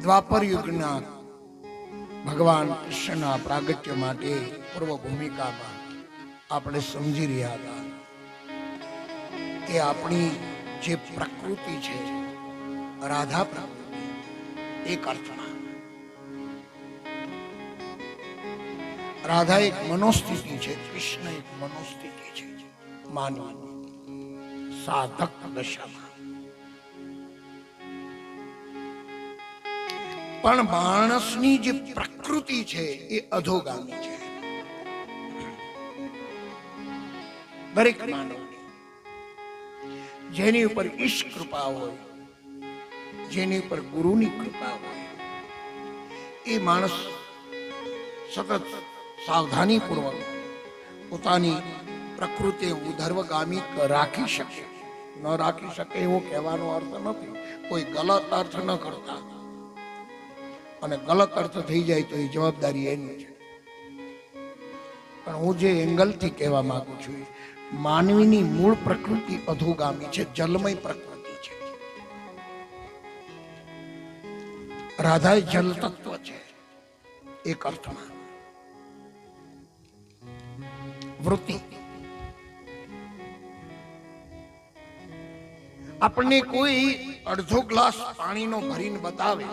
દ્વાપર યુગના ભગવાન કૃષ્ણના પ્રાગટ્ય માટે પૂર્વ ભૂમિકામાં આપણે સમજી રહ્યા હતા કે આપણી જે પ્રકૃતિ છે રાધા પ્રકૃતિ એક અર્થમાં રાધા એક મનોસ્થિતિ છે, કૃષ્ણ એક મનોસ્થિતિ છે માનવી સાધક દશામાં. પણ માણસની જે પ્રકૃતિ છે એ અધોગામી છે. દરેક માનવની જેની ઉપર ઈશ કૃપા હોય, જેની ઉપર ગુરુની કૃપા હોય, એ માણસ સતત સાવધાની પૂર્વક પોતાની પ્રકૃતિ ઉધર્વગામી રાખી શકે. ન રાખી શકે એવો કહેવાનો અર્થ નથી, કોઈ ગલત અર્થ ન કરતા, અને ગલત અર્થ થઈ જાય તો એ જવાબદારી એની છે. પણ હું જે એંગલથી કહેવા માંગુ છું, માનવીની મૂળ પ્રકૃતિ અધોગામી છે, જલમય પ્રકૃતિ છે. રાધા જલ તત્વ છે એક અર્થમાં. વૃત્તિ આપણને કોઈ અડધો ગ્લાસ પાણીનો ભરીને બતાવે,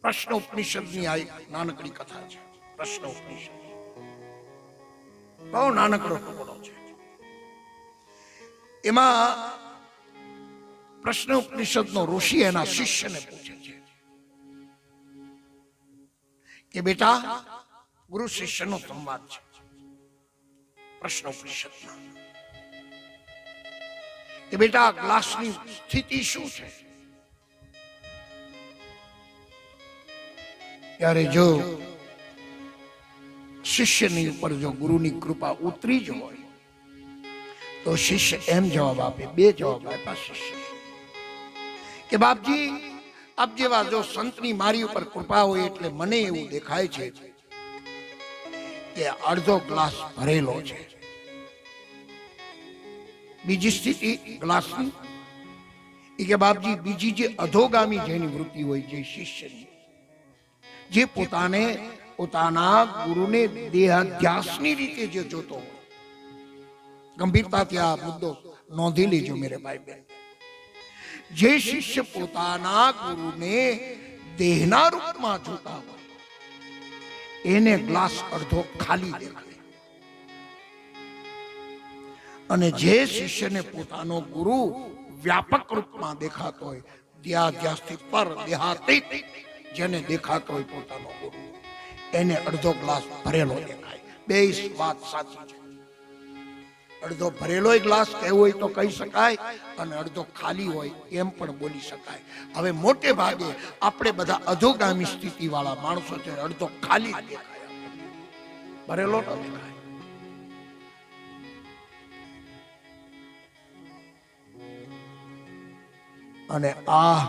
પ્રશ્ન ઉપનિષદની આ એક નાનકડી કથા છે. પ્રશ્ન ઉપનિષદ બહુ નાનકડો ટુકડો છે. એમાં પ્રશ્ન ઉપનિષદનો ઋષિ એના શિષ્યને પૂછે છે કે બેટા, ગુરુ શિષ્યનો સંવાદ છે પ્રશ્ન ઉપનિષદમાં, કે બેટા ગ્લાસની સ્થિતિ શું છે? ત્યારે જો શિષ્યની ઉપર જો ગુરુની કૃપા ઉતરી જ હોય તો શિષ્ય એમ જવાબ આપે, બે જવાબ આપ્યા શિષ્ય કે બાપજી, આપ જેવા જો સંતની મારી ઉપર કૃપા હોય એટલે મને એવું દેખાય છે કે અડધો ગ્લાસ ભરેલો છે. બીજી સ્થિતિ ગ્લાસની એ કે બાપજી, બીજી જે અધોગામી જેની વૃત્તિ હોય, જે શિષ્યની, જે પોતાને પોતાના ગુરુને દેહાધ્યાસની રીતે જે જોતો હોય, ગંભીરતાથી આ મુદ્દો નોંધી લેજો મેરે ભાઈ બહેન, જે શિષ્ય પોતાના ગુરુને દેહના રૂપમાં જોતા હોય એને ગ્લાસ અડધો ખાલી દેખાય, અને જે શિષ્યને પોતાનો ગુરુ વ્યાપક રૂપમાં દેખાતો હોય, દેહાધ્યાસથી પર દેહાતીત જેને દેખાતો હોય પોતાનો ગુરુ, એને અડધો ગ્લાસ ભરેલો દેખાય. બે વાત સાચી છે. અડધો ભરેલો ગ્લાસ કહેવો હોય તો કહી શકાય, અને અડધો ખાલી હોય એમ પણ બોલી શકાય. હવે મોટે ભાગે આપણે બધા અધોગામી સ્થિતિ વાળા માણસો છે, અડધો ખાલી દેખાય, ભરેલો ન દેખાય. અને આ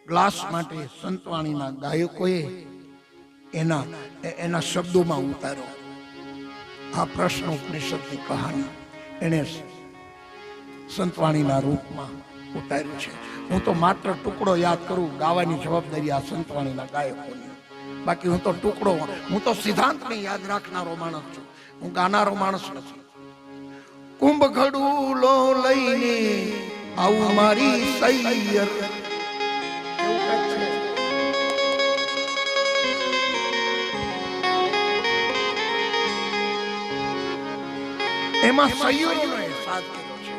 ગ્લાસ માટે સંતવાણીના ગાયકોએ એના શબ્દોમાં ઉતાર્યો આ પ્રશ્ન ઉપનિષદની કહાની, એને સંતવાણીના રૂપમાં ઉતાર્યું છે. હું તો માત્ર ટુકડો યાદ કરું, ગાવાની જવાબદારી આ સંતવાણીના ગાયકોની. બાકી હું તો ટુકડો, હું તો સિદ્ધાંતને યાદ રાખનારો માણસ છું, હું ગાનારો માણસ નથી. કુંભ ઘડુલો લઈને આવું મારી સૈયર, એમાં સૈયરોનો અહેસાસ કર્યો છે.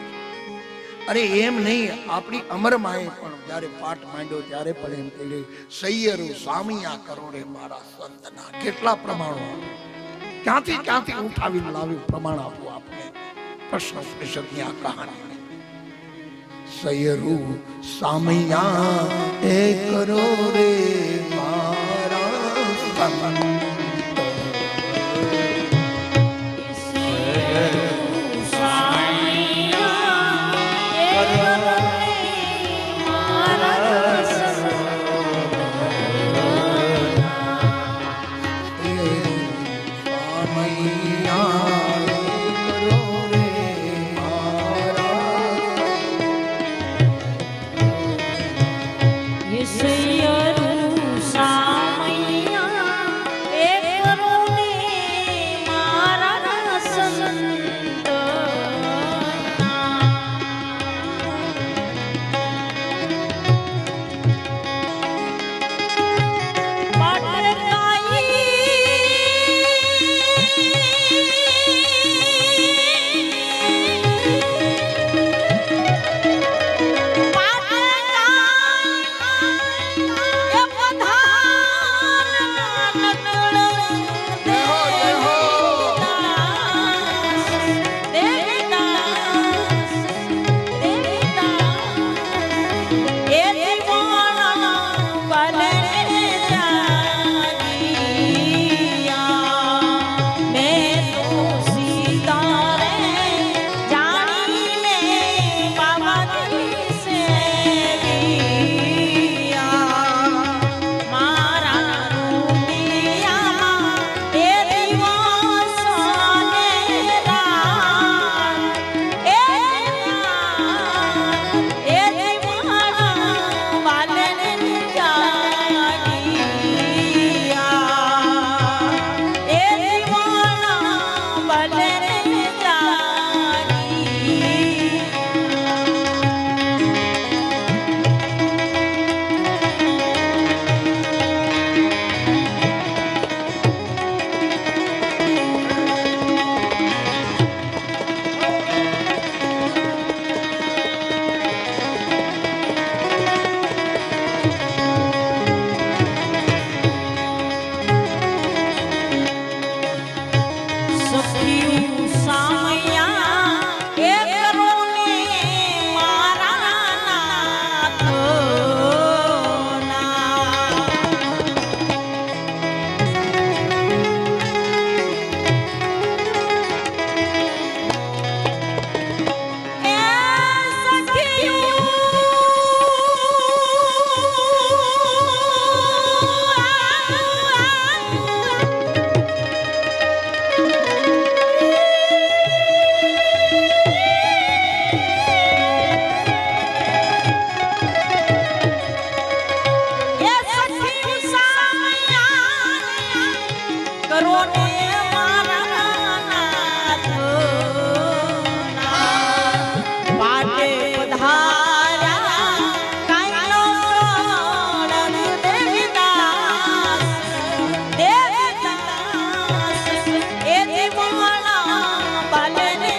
અરે એમ નહીં, આપણી અમરમાએ પણ જયારે પાઠ માંડ્યો ત્યારે પણ એમ કહે, સૈયરો સામિયા કરો રે મારા સંતના. કેટલા પ્રમાણો, ક્યાંથી ઉઠાવીને લાવ્યું પ્રમાણ આપવું આપણે પ્રશ્ન ઉપનિષદની આ કહાની. સૈયરો સામિયા એ કરો રે મારા સંત, કરો ને મારા નાથ પાટે પધાર્યા કાયલો દેવીદાસ દેવીદાસ એ જીવણા બાલે ને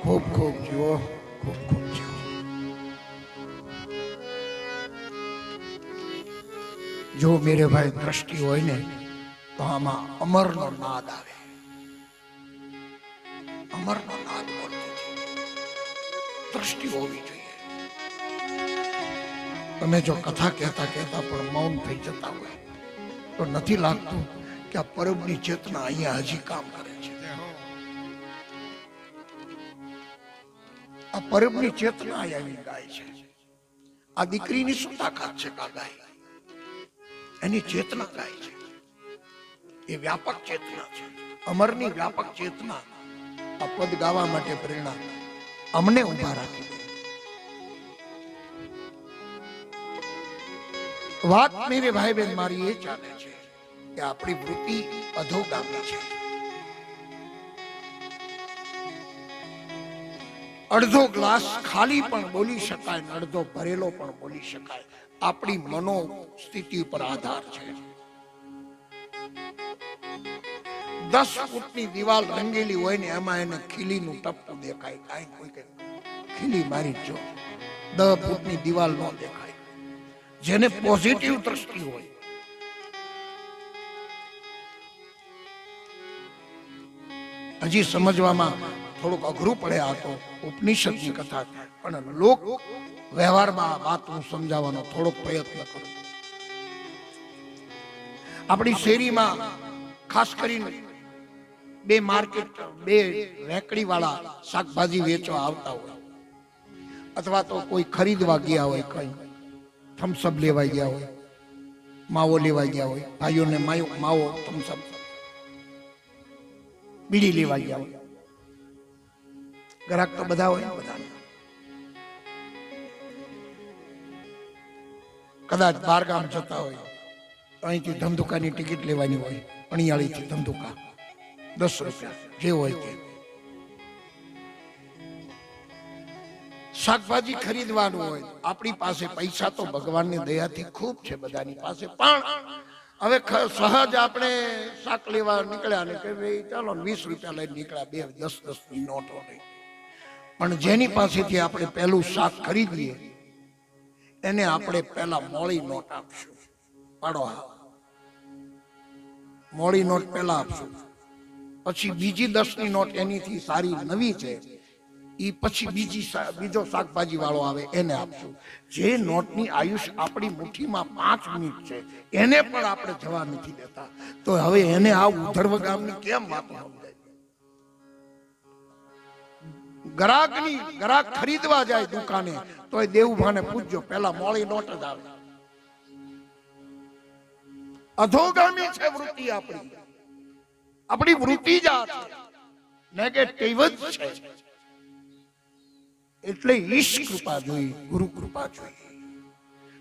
ખૂબ ખૂબ જીવો, ખૂબ ખૂબ જીવો. જો મેરે ભાઈ દ્રષ્ટિ હોય ને તો આમાં અમરનો નાદ આવે. અમરનો નાદ બોલતો દ્રષ્ટિ હોવી જોઈએ. તમે જો કથા કહેતા કહેતા પણ મૌન થઈ જતા હોય તો નથી લાગતું કે આ પરબની ચેતના અહીંયા હજી કામ કરે છે. આ પરબની ચેતના આવી ગાય છે. આ દીકરીની શું તાકાત છે કા ગાય? એની ચેતના ગાય છે. એ વ્યાપક ચેતના છે. અમરની વ્યાપક ચેતના આ પદ ગાવા માટે પ્રેરણા અમને ઉભા રાખી. વાત મેરે ભાઈ બહેન મારી એ ચાલે છે કે આપણી વૃત્તિ અધોગામી છે. અડધો ગ્લાસ ખાલી પણ બોલી શકાય, અડધો ભરેલો પણ બોલી શકાય. આપણી મનો સ્થિતિ પર આધાર છે. 10 ફૂટની દિવાલ રંગેલી હોય ને એમાં એને ખીલીનું ટપકું દેખાય. કાંઈ કોઈ કે ખીલી મારી જો 10 ફૂટની દિવાલ ન દેખાય. જેને પોઝિટિવ દ્રષ્ટિ હોય, હજી સમજવામાં થોડુંક અઘરું પડે. આ તો ઉપનિષદની કથા, પણ લોક વ્યવહારમાં વાત હું સમજાવવાનો થોડોક પ્રયત્ન કરું. આપણી શેરીમાં ખાસ કરીને બે માર્કેટ, બે રેકડી વાળા શાકભાજી વેચવા આવતા હોય, અથવા તો કોઈ ખરીદવા ગયા હોય, કઈ થમ્સઅપ લેવા ગયા હોય, માવો લેવા ગયા હોય, ભાઈઓને માવો થમ્સઅપ બીડી લેવા ગયા હોય, ગ્રાહક તો બધા હોય ને, બધા કદાચ બાર ગામ જતા હોય તો અહીંથી ધંધુકાની ટિકિટ લેવાની હોય, અણિયાળીથી ધંધુકા 10 રૂપિયા જે હોય તે. શાકભાજી ખરીદવાનું હોય, આપણી પાસે પૈસા તો ભગવાનની દયાથી ખૂબ છે બધાની પાસે, પણ હવે સહજ આપણે શાક લેવા નીકળ્યા ને કે ભાઈ ચાલો 20 રૂપિયા લઈને નીકળ્યા, 10-10 ની નોટો લઈ, પણ જેની પાસેથી આપણે પહેલું શાક ખરીદીએ એને આપણે પહેલા મોળી નોટ આપશું. પાડો હા, મોળી નોટ પહેલા આપશું, પછી બીજી 10 ની નોટ એનીથી સારી નવી છે ઈ પછી બીજો શાકભાજી વાળો આવે એને આપશું. જે નોટની આયુષ આપણી મુઠ્ઠીમાં 5 મિનિટ છે એને પણ આપણે જવા નથી દેતા, તો હવે એને આ ઉધર્વ ગામની કેમ વાતો સમજાય? ગ્રાહક ખરીદવા જાય દુકાને તો એ દેવભાને પૂછજો, પેલા મોળી નોટ જ આવે. અધોગામી છે વૃત્તિ આપણી વૃત્તિ જ આ છે, નેગેટિવ જ છે. એટલે ઈશ કૃપા જોઈ, ગુરુ કૃપા જોઈ.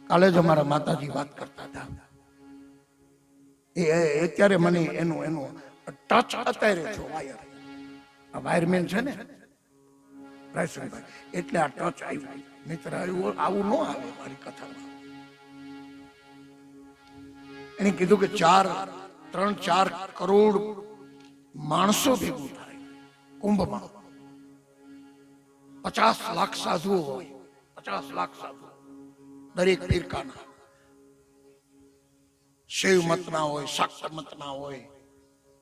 કાલે જ અમારા માતાજી વાત કરતા હતા, એ અત્યારે મને એનું ટચ અત્યારે છો વાયર, આ વાયરમેન છે ને રાયસનભાઈ, એટલે આ ટચ આવ્યું, મિત્ર આવું ન આવે મારી કથામાં. એને કીધું કે 3-4 કરોડ માણસો ભેગું થાય કુંભમાં, 50 લાખ સાધુઓ હોય, 50 લાખ સાધુ દરેક ફિરકાના, શૈવ મતના હોય, શાક્ત મતના હોય,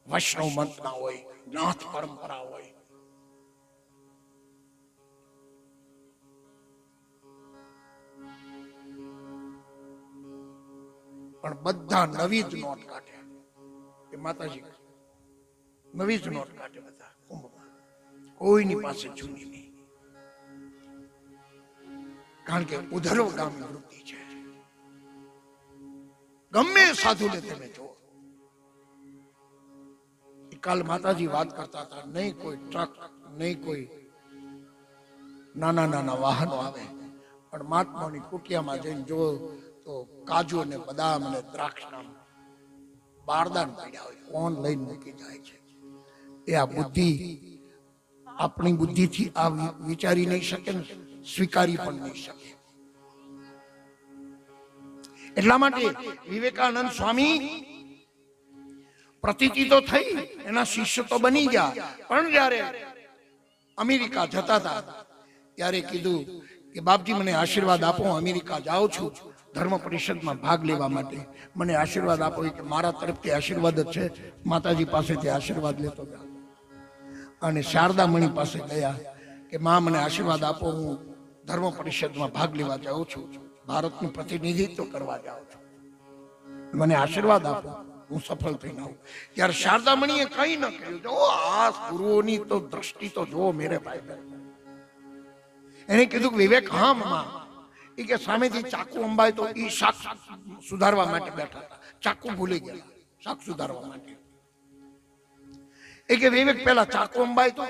વૈષ્ણવ મતના હોય, નાથ પરંપરા હોય. પણ બધા નવી જ નોટ કાઢે, એ માતાજી નવી જ નોટ કાઢે બધા કુંભમાં, કોઈની પાસે જૂની નહીં. કારણ કે ઉધર્વ ગામની વૃત્તિ છે. ગમે સાધુને તમે જો, કાલ માતાજી વાત કરતા હતા, નહીં કોઈ ટ્રક, નહીં કોઈ નાના વાહનો આવે, પણ મહાત્માની કુટિયામાં જઈને જો તો કાજુ ને બદામ ને દ્રાક્ષના બારદાન પડ્યા હોય, કોણ લઈને મૂકી જાય છે? એ આ બુદ્ધિ, આપણી બુદ્ધિથી આ વિચારી નહીં શકે ને સ્વીકારી પણ નહીં શકે. એટલા માટે વિવેકાનંદ સ્વામી પ્રતીતિ તો થઈ, એના શિષ્ય તો બની ગયા, પણ જયારે અમેરિકા જતા હતા ત્યારે કીધું કે બાપજી મને આશીર્વાદ આપો, અમેરિકા જાઉં છું ધર્મ પરિષદમાં ભાગ લેવા માટે, મને આશીર્વાદ આપો. કે મારા તરફથી આશીર્વાદ જ છે, માતાજી પાસેથી આશીર્વાદ લેતો જાઉં. અને શારદામણી પાસે ગયા કે માં મને આશીર્વાદ આપો, હું ધર્મ પરિષદમાં ભાગ લેવા જાઉં છું, ભારતનું પ્રતિનિધિત્વ કરવા જાઉં છું, મને આશીર્વાદ આપો, હું સફળ થઈને આવું. ત્યારે શારદામણીએ કઈ ન કહ્યું. જો આ ગુરુઓની તો દ્રષ્ટિ તો જો મેરે ભાઈ. એને કીધું કે વિવેક, હા માં, એ કે સામેથી ચાકુ અંબાય તો એ શાક સુધારવા માટે બેઠા હતા, ચાકુ ભૂલી ગયા શાક સુધારવા માટે. એ કે વિવેક પેલા ચાકુ અંબાય તો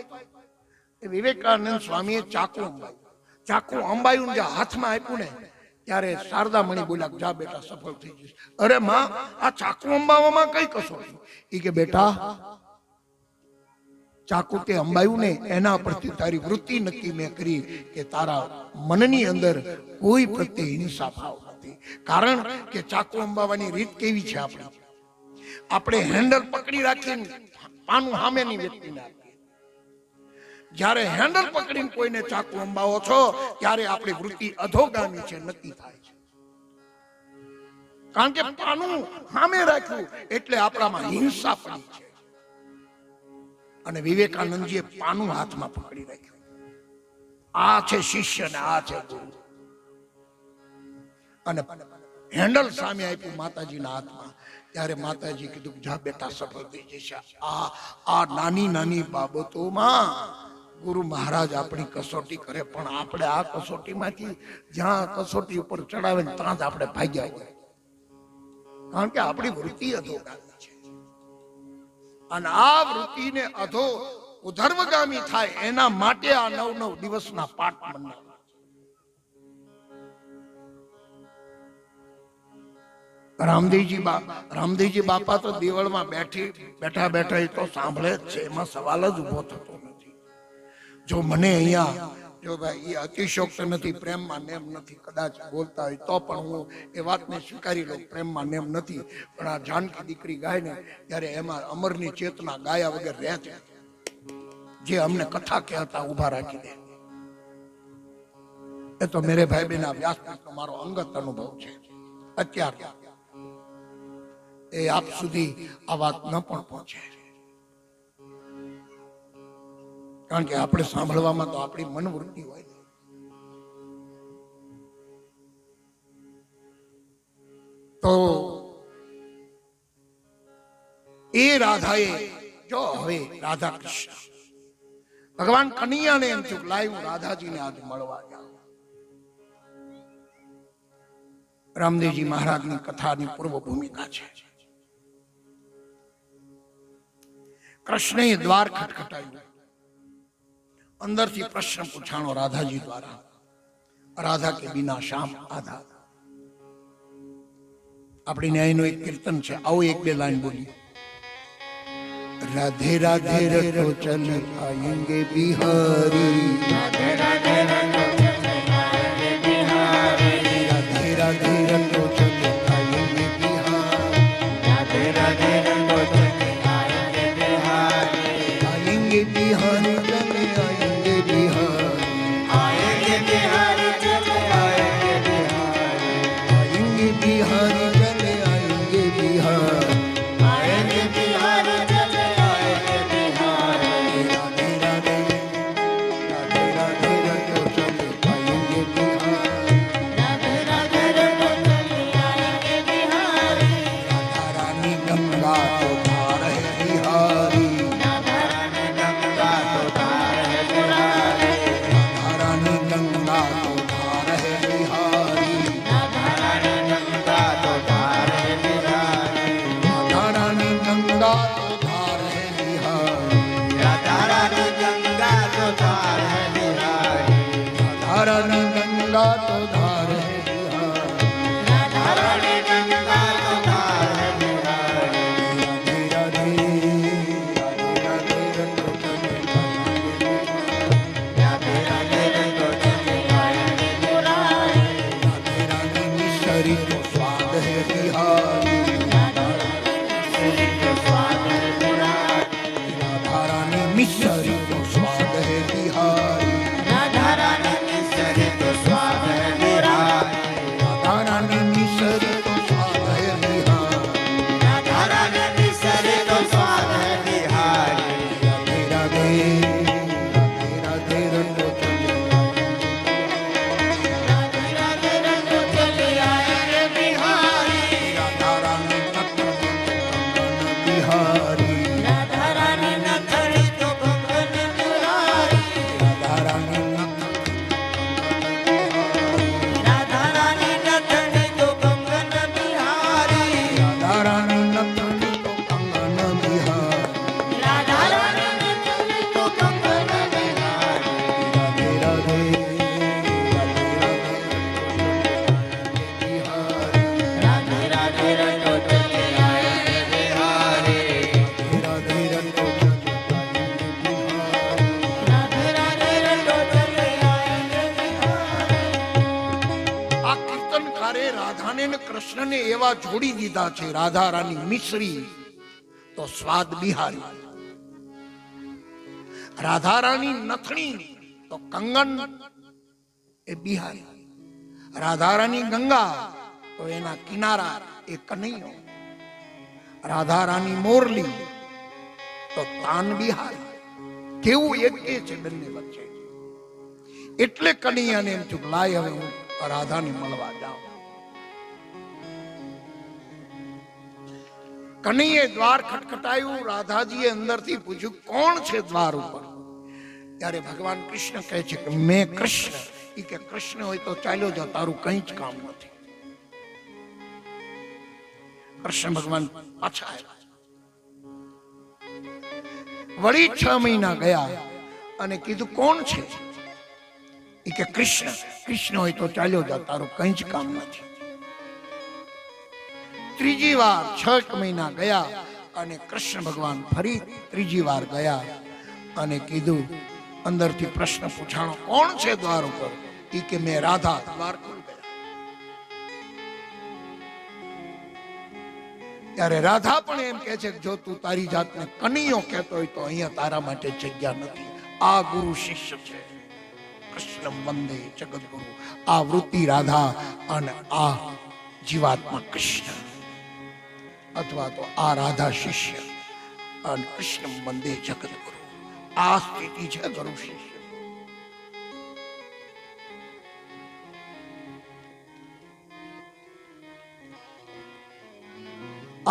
વિવેકાનંદ સ્વામીએ ચાકુ અંબાયું. ચાકુ અંબાયું જે હાથમાં આપ્યું ને ત્યારે શારદામણી બોલ્યા, જા બેટા સફળ થઈ જઈશ. અરે માં, આ ચાકુ અંબાવામાં કઈ કસોટી? એ કે બેટા, ચાકુ તે અંબાયું ને એના પરથી તારી વૃત્તિ નક્કી મેં કરી કે તારા મનની અંદર કોઈ પ્રત્યે હિંસા ભાવ નથી. કારણ કે ચાકુ અંબાવાની રીત કેવી છે? આપણે હેન્ડલ પકડી રાખીને પાનું સામેની વ્યક્તિને આપીએ. જ્યારે હેન્ડલ પકડીને કોઈને ચાકુ અંબાવો છો ત્યારે આપણી વૃત્તિ અધોગામી છે, નક્કી થાય છે. કારણ કે પાનું સામે રાખ્યું એટલે આપણામાં હિંસા પડી છે. અને વિવેકાનંદજીએ પાનું હાથમાં પકડી રાખ્યું. આ છે શિષ્ય ને આ છે ગુરુ. અને હેન્ડલ સામે આપ્યું માતાજીના હાથમાં. ત્યારે માતાજી કીધું, જા બેટા સફળ થઈ જશે. આ નાની નાની બાબતોમાં ગુરુ મહારાજ આપણી કસોટી કરે, પણ આપણે આ કસોટીમાંથી જ્યાં કસોટી ઉપર ચડાવે ને ત્યાં જ આપણે ભાગ્યા હોય. કારણ કે આપણી વૃત્તિ અધોગામી છે. અને આ વૃત્તિને અધો ઉધર્વગામી થાય એના માટે આ 9 દિવસના પાઠ મનાવે. રામદેવજી બાપા તો દેવળમાં બેઠા એ તો સાંભળે જ છે, એમાં સવાલ જ ઉભો થતો નથી. જો મને અહીંયા જો ભાઈ એ અતિશોક્ત નથી, પ્રેમમાં નેમ નથી, કદાચ બોલતા હોય તો પણ હું એ વાતને સ્વીકારી લઉં, પ્રેમમાં નેમ નથી. પણ આ જાનકી દીકરી ગાય ને ત્યારે એમાં અમરની ચેતના ગાયા વગર રહે છે, જે અમને કથા કહેતા ઉભા રાખી દે. એ તો મેરે ભાઈ બહેન વ્યાસપીઠનો મારો અંગત અનુભવ છે. અત્યારે એ આપ સુધી આ વાત ન પણ પહોંચે, કારણ કે આપણે સાંભળવામાં તો આપણી મનવૃત્તિ હોય. તો એ રાધાએ જો હવે રાધા કૃષ્ણ ભગવાન કનૈયાને એમ થયું લાય હું રાધાજીને આજે મળવા જાઉં. રામદેવજી મહારાજની કથાની પૂર્વ ભૂમિકા છે. કૃષ્ણએ દ્વાર ખટખટાયું, અંદરથી પ્રશ્ન પૂછાણો રાધાજી દ્વારા, રાધા કે બિના શામ આધા. આપણી ન્યાયનું એક કીર્તન છે, આવો એક બે લાઈન બોલી. राधे राधे रटो चल आएंगे बिहारी, राधे राधे रटो चल आएंगे बिहारी, राधे राधे रटो चल आएंगे बिहारी, राधे राधे रटो चल आएंगे बिहारी, आएंगे बिहारी चले आएंगे बिहारी, आएंगे बिहारी चले आएंगे बिहारी, आएंगे बिहारी चले आएंगे बिहारी, आएंगे बिहारी કૃષ્ણને એવા જોડી દીધા છે, રાધા રાની મિશ્રી તો સ્વાદ બિહારી, રાધા રાની નથણી તો કંગન એ બિહારી, રાધા રાની ગંગા તો એના કિનારા એ કનૈયો, રાધા રાની મોરલી તો તાન બિહારી. કેવું એક છે બંને વચ્ચે. એટલે કનૈયાને એમ થયું લાય હવે હું રાધાને મળવા જાઉં. કનૈયે દ્વાર ખટખટાયું, રાધાજીએ અંદરથી પૂછ્યું કોણ છે દ્વાર ઉપર. ત્યારે ભગવાન કૃષ્ણ કહે છે કે મેં કૃષ્ણ. ઈ કે કૃષ્ણ હોય તો ચાલ્યો જાવ, તારું કઈ જ કામ નથી. કૃષ્ણ ભગવાન પાછા આવ્યા. વળી 6 મહિના ગયા અને કીધું કોણ છે? એ કે કૃષ્ણ. કૃષ્ણ હોય તો ચાલ્યો જા, તારું કંઈ જ કામ નથી. ત્રીજી વાર 6 મહિના ગયા અને કૃષ્ણ ભગવાન ફરી ત્રીજી વાર ગયા અને કીધું, અંદરથી પ્રશ્ન પૂછાણો, કોણ છે દ્વાર ઉપર? એ કે મેં રાધા. દ્વાર ખુલ ગયા. ત્યારે રાધા પણ એમ કહે છે કે જો તું તારી જાતને કનૈયો કહેતો હોય તો અહીંયા તારા માટે જગ્યા નથી. આ ગુરુ શિષ્ય છે, કૃષ્ણ વંદે જગદગુરુ. આ વૃત્તિ રાધા અને આ જીવાત્મા કૃષ્ણ, અથવા તો આ રાધા શિષ્ય અને કૃષ્ણ વંદે જગદગુરુ. આ સ્થિતિ છે ગુરુ શિષ્ય.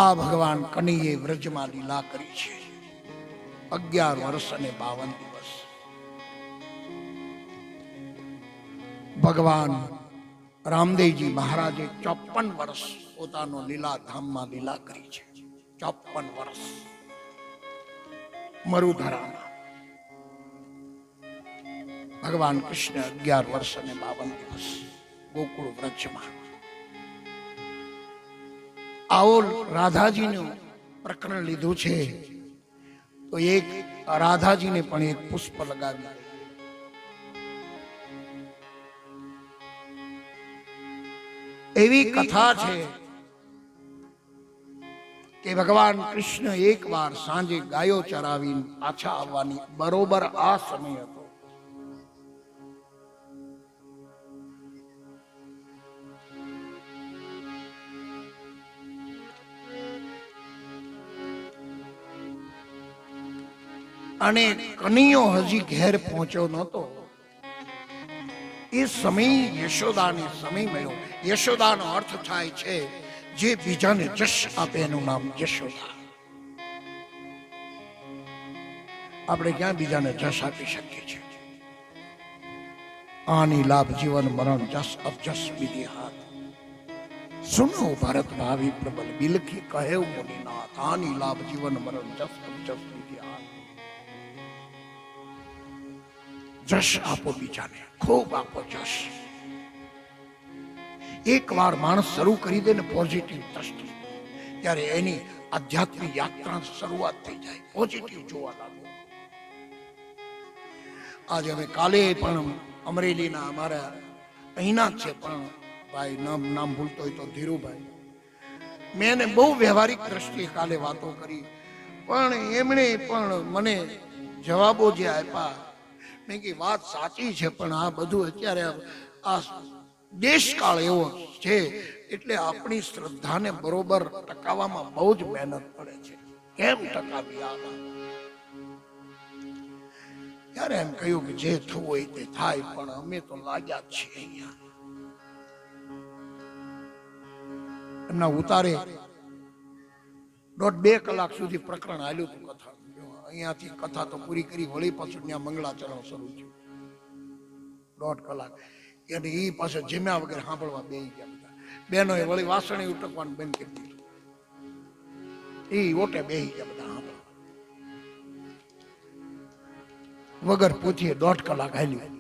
આ ભગવાન કનૈયે વ્રજમાં લીલા કરી છે. 11 વર્ષ અને 52 દિવસ ભગવાન રામદેવજી મહારાજે 54 વર્ષ પોતાનો લીલા ધામમાં લીલા કરી છે. 54 વર્ષ મરુધરામાં. ભગવાન કૃષ્ણ 11 વર્ષ અને 52 દિવસ ગોકુળ વ્રજમાં. આવો રાધાજીનું પ્રકરણ લીધું છે તો એક રાધાજીને પણ એક પુષ્પ લગાવી. એવી કથા છે કે ભગવાન કૃષ્ણ એક વાર સાંજે ગાયો ચરાવીને પાછા આવવાની બરોબર આ સમય હતો. અને કનૈયો હજી ઘેર પહોંચ્યો નહોતો. એ સમય યશોદાને સમય મળ્યો. યશોદાનો અર્થ થાય છે જે બીજાને જશ આપે, એનું નામ યશોદા. આપણે ક્યાં બીજાને જશ આપી શકીએ છીએ? આની લાભ જીવન મરણ જસ અબજસ વિધિ હાથ. સુનો ભારત ભાવી પ્રબલ બિલખી કહે મુનિનાથ. આની લાભ જીવન મરણ જસ અબજસ વિધિ હાથ. જશ આપો બીજાને, ખૂબ આપો જશ. એક વાર માણસ શરૂ કરી દે ને પોઝિટિવ દ્રષ્ટિ, ત્યારે એની આધ્યાત્મિક યાત્રા શરૂઆત થઈ જાય. પોઝિટિવ જોવા લાગો. આજે અમે કાલે પણ અમરેલીના અમારા અહીંના જ છે, પણ ભાઈ નામ ભૂલતો હોય તો ધીરુભાઈ, મેં એને બહુ વ્યવહારિક દ્રષ્ટિએ કાલે વાતો કરી, પણ એમણે પણ મને જવાબો જે આપ્યા, મેં કે વાત સાચી છે, પણ આ બધું અત્યારે આ દેશકાળ એવો છે એટલે આપણી શ્રદ્ધાને બરોબર ટકાવવામાં બહુ જ મહેનત પડે છે. કેમ ટકાવી? આમાં ત્યારે એમ કહ્યું કે જે થવું હોય તે થાય, પણ અમે તો લાગ્યા જ છીએ અહીંયા. એમના ઉતારે 1.5-2 કલાક સુધી પ્રકરણ હાલ્યું હતું કથા. અહીંયાથી કથા તો પૂરી કરી, વળી પાછું ત્યાં મંગળાચરણ શરૂ થયું. 1.5 કલાક. અને એ પાછળ જમ્યા વગર સાંભળવા બેસી ગયા બધા. બહેનોએ વળી વાસણે ઉટકવાનું બંધ કરી દીધું. એ ઓટે બેસી ગયા બધા સાંભળવા. વગર પૂછીએ 1.5 કલાક હાલ્યું.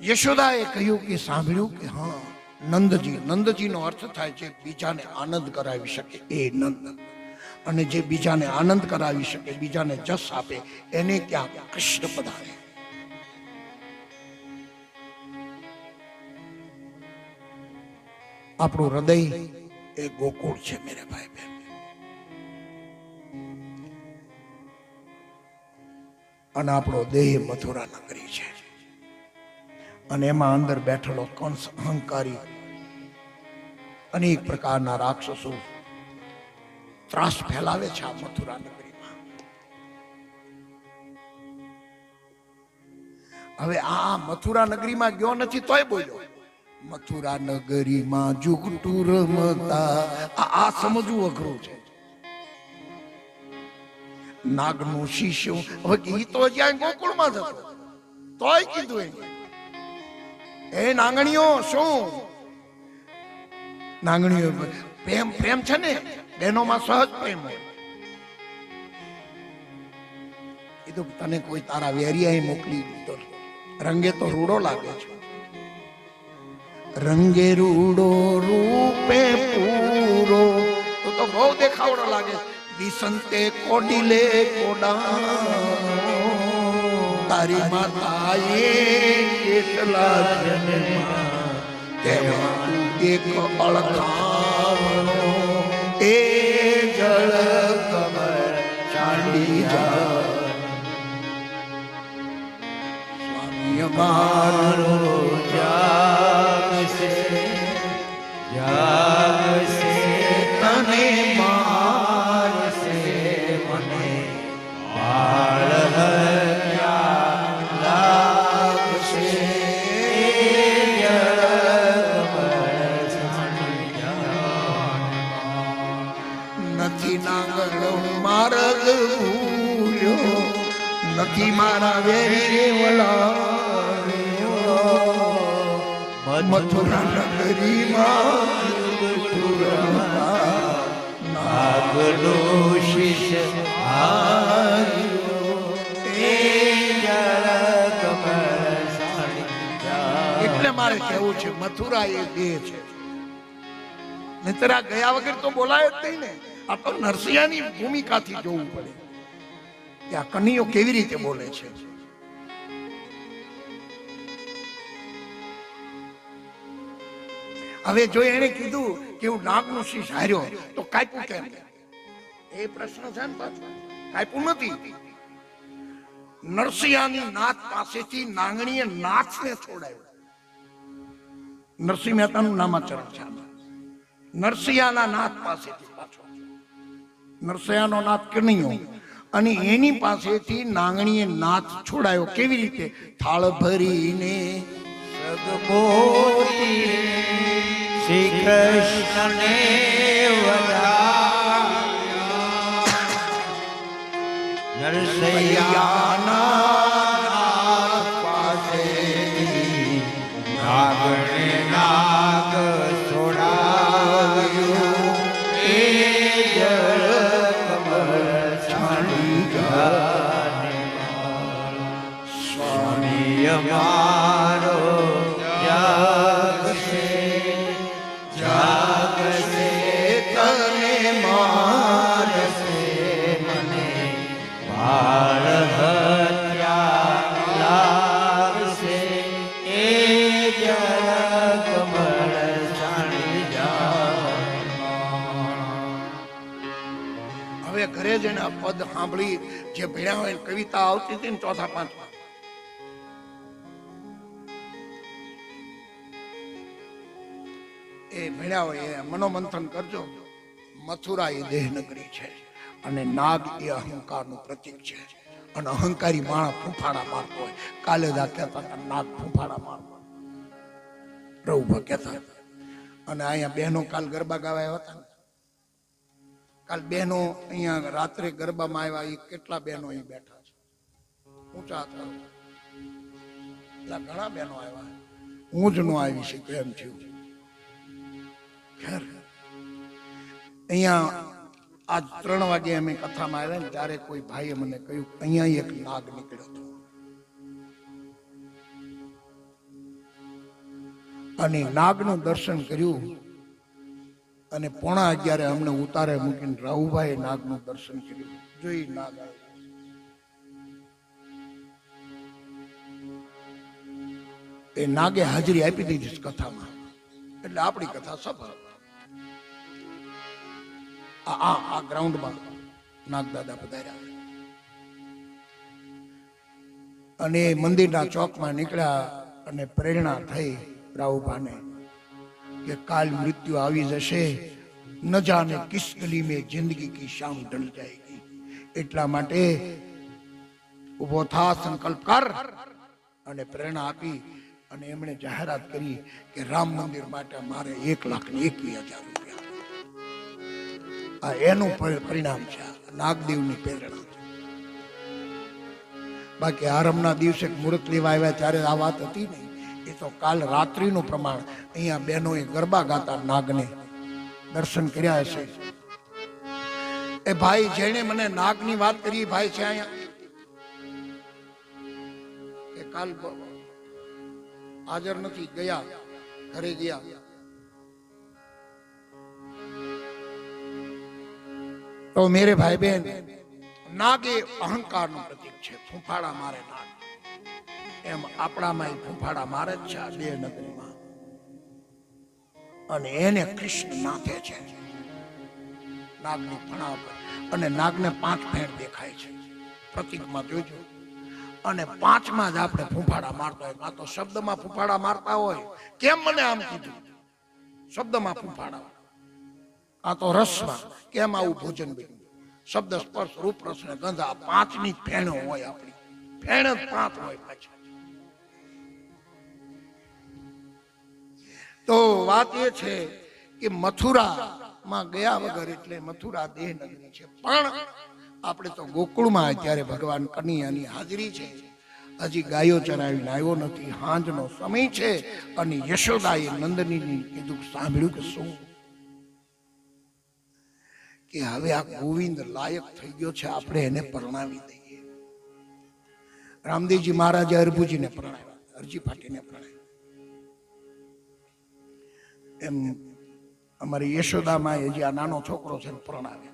યશોદાએ કહ્યું કે સાંભળ્યું કે હા નંદજી. નંદજીનો અર્થ થાય છે બીજાને આનંદ કરાવી શકે એ નંદ. અને જે બીજાને આનંદ કરાવી શકે, બીજાને જસ આપે, એને ક્યાં કૃષ્ણ પધારે. આપણું હૃદય એ ગોકુળ છે મેરે ભાઈ બહેન. અને આપણો દેહ મથુરા નગરી છે. અને એમાં અંદર બેઠેલો કંસ અહંકારી, અનેક પ્રકારના રાક્ષસો ત્રાસ ફેલાવે છે આ મથુરા નગરીમાં. હવે આ મથુરા નગરીમાં ગયો નથી તોય બોલ્યો, મથુરા નગરીમાં જુગટુ રમતા. આ સમજવું અઘરું છે. નાગનું શિષ્ય, હવે એ તો જ્યાં ગોકુળમાં જ હતો તોય કીધું એને. એ નાંગણીઓ શું નાંગણીઓ પ્રેમ પ્રેમ છે ને બહેનોમાં સહજ પ્રેમ હોય. કીધું તને કોઈ તારા વેરિયાએ મોકલી દીધો રંગે તો રૂડો લાગે છે. રંગે રૂડો રૂપે પૂરો તો બહુ દેખાવડો લાગે. દિસંતે કોડીલે કોડા તારી માતાએ કેટલા જન્મમાં તેમાં એક અળખાવણો એ જળ કમર ચાંડી જા સ્વામી અમારો જાગશે જાગશે તને મારશે મને બાળ નથી નાગણો માર્ગ ભૂલ્યો નથી મારા વેરી વળાવ્યો મથુરા નગરીમાં નાગનો શિષ્ય એટલે મારે કહેવું છે મથુરા એ દેહ છે નહીતર આ ગયા વગર તો બોલાય જ નહીં ને. આ તો નરસિંહાની ભૂમિકાથી જોવું પડે કે આ કનૈયો કેવી રીતે બોલે છે. હવે જો એને કીધું કે હું નાગનો શીશ હાર્યો તો કાપ્યું કેમ એ પ્રશ્ન છે ને પાછો કાપ્યું નથી. નરસિંહાની નાથ પાસેથી નાંગણીએ નાથને છોડાયો. નરસિંહ મહેતાનું નામાચરણ છે નરસિંહાના નાથ પાસેથી પાછો નરસિંહાનો નાથ કનૈયો અને એની પાસેથી નાંગણીએ નાથ છોડાયો. કેવી રીતે? થાળ ભરીને શ્રી કૃષ્ણને નરસિંહાના પાસેથી નાગણે નાગ છોડાવ્યો એ જળ કમળ છાણી જાને સ્વામી અમારો જાગશે જાગશે તને મારશે મને બાળ હત્યા લાગશે એ જળ કમળ છાણી જાને. હવે ઘરે જઈને આ પદ સાંભળી જે ભણ્યા હોય કવિતા આવતી હતી ને ચોથા પાંચમા એ ભણ્યા હોય એ મનોમંથન કરજો. મથુરા એ દેહ નગરી છે અને નાગ એ અહંકારનું પ્રતીક છે અને અહંકારી માણસ ફૂંફાડા મારતો હોય. કાલે જ આ કહેતા હતા નાગ ફૂંફાડા મારતો પ્રભુ કહેતા હતા. અને અહીંયા બહેનો કાલ ગરબા ગાવા આવ્યા હતા ને કાલ બહેનો અહીંયા રાત્રે ગરબામાં આવ્યા એ કેટલા બહેનો અહીં બેઠા છે ઊંચા હતા એટલા ઘણા બહેનો આવ્યા. હું જ નો આવી શક્યો એમ થયું. ખેર અહીંયા આજ 3 વાગે અમે કથામાં આવ્યા ને ત્યારે કોઈ ભાઈએ મને કહ્યું અહીંયા એક નાગ નીકળ્યો હતો અને નાગનું દર્શન કર્યું અને 11:30 અમને ઉતારે મૂકીને રાહુભાઈ નાગનું દર્શન કર્યું. જોઈ નાગ એ નાગે હાજરી આપી દીધી કથામાં એટલે આપણી કથા સફળ. આ ગ્રાઉન્ડમાં નાગદાદા પધાર્યા અને મંદિરના ચોકમાં નીકળ્યા અને પ્રેરણા થઈ રાહુભાને કે કાલ મૃત્યુ આવી જશે ન જાને કિસ ગલી में जिंदगी की शाम ढल जाएगी. એટલા માટે ઉભો થા સંકલ્પ કર અને પ્રેરણા આપી અને એમણે જાહેરાત કરી કે રામ મંદિર માટે મારે 1,21,000 રૂપિયા. આ એનું પરિણામ છે નાગદેવની પ્રેરણા. બાકી આરંભના દિવસે મુહૂર્ત લેવા આવ્યા ત્યારે આ વાત હતી નહીં. એ તો કાલ રાત્રિનું પ્રમાણ અહીંયા બહેનોએ ગરબા ગાતા નાગને દર્શન કર્યા હશે. એ ભાઈ જેણે મને નાગની વાત કરી ભાઈ છે અહીંયા એ કાલ હાજર નથી, ગયા ઘરે ગયા. તો મેરે ભાઈ બહેન, નાગ એ અહંકારનું પ્રતીક છે. ફૂંફાડા મારે નાગ, એમ આપણામાં ફૂંફાડા મારે જ છે આ બે નગરીમાં. અને એને કૃષ્ણ નાથે છે નાગની ફણા પર. અને નાગને 5 ફેણ દેખાય છે પ્રતીકમાં, જોજો. અને 5માં જ આપણે ફૂંફાડા મારતા હોય, કાં તો શબ્દમાં ફૂંફાડા મારતા હોય, કેમ મને આમ કીધું, શબ્દમાં ફૂંફાડા, કાં તો રસમાં, કેમ આવું ભોજન બન્યું, શબ્દ સ્પર્શ રૂપ રસ ને ગંધ, આ 5ની ફેણો હોય. આપણી ફેણ જ 5 હોય પાછી. તો વાત એ છે કે મથુરામાં ગયા વગર, એટલે મથુરા દેહ નગરી છે, પણ આપણે તો ગોકુળમાં અત્યારે ભગવાન કનૈયાની હાજરી છે. હજી ગાયો ચરાવીને આવ્યો નથી, હાંજનો સમય છે. અને યશોદાએ નંદનીને કીધું, સાંભળ્યું કે શું, કે હવે આ ગોવિંદ લાયક થઈ ગયો છે, આપણે એને પરણાવી દઈએ. રામદેવજી મહારાજે અરભુજીને પરણાવ્યા, અરજી ફાટીને પરણાવ્યા. એમ અમારી યશોદામાં હજી આ નાનો છોકરો છે પરણાવ્યા.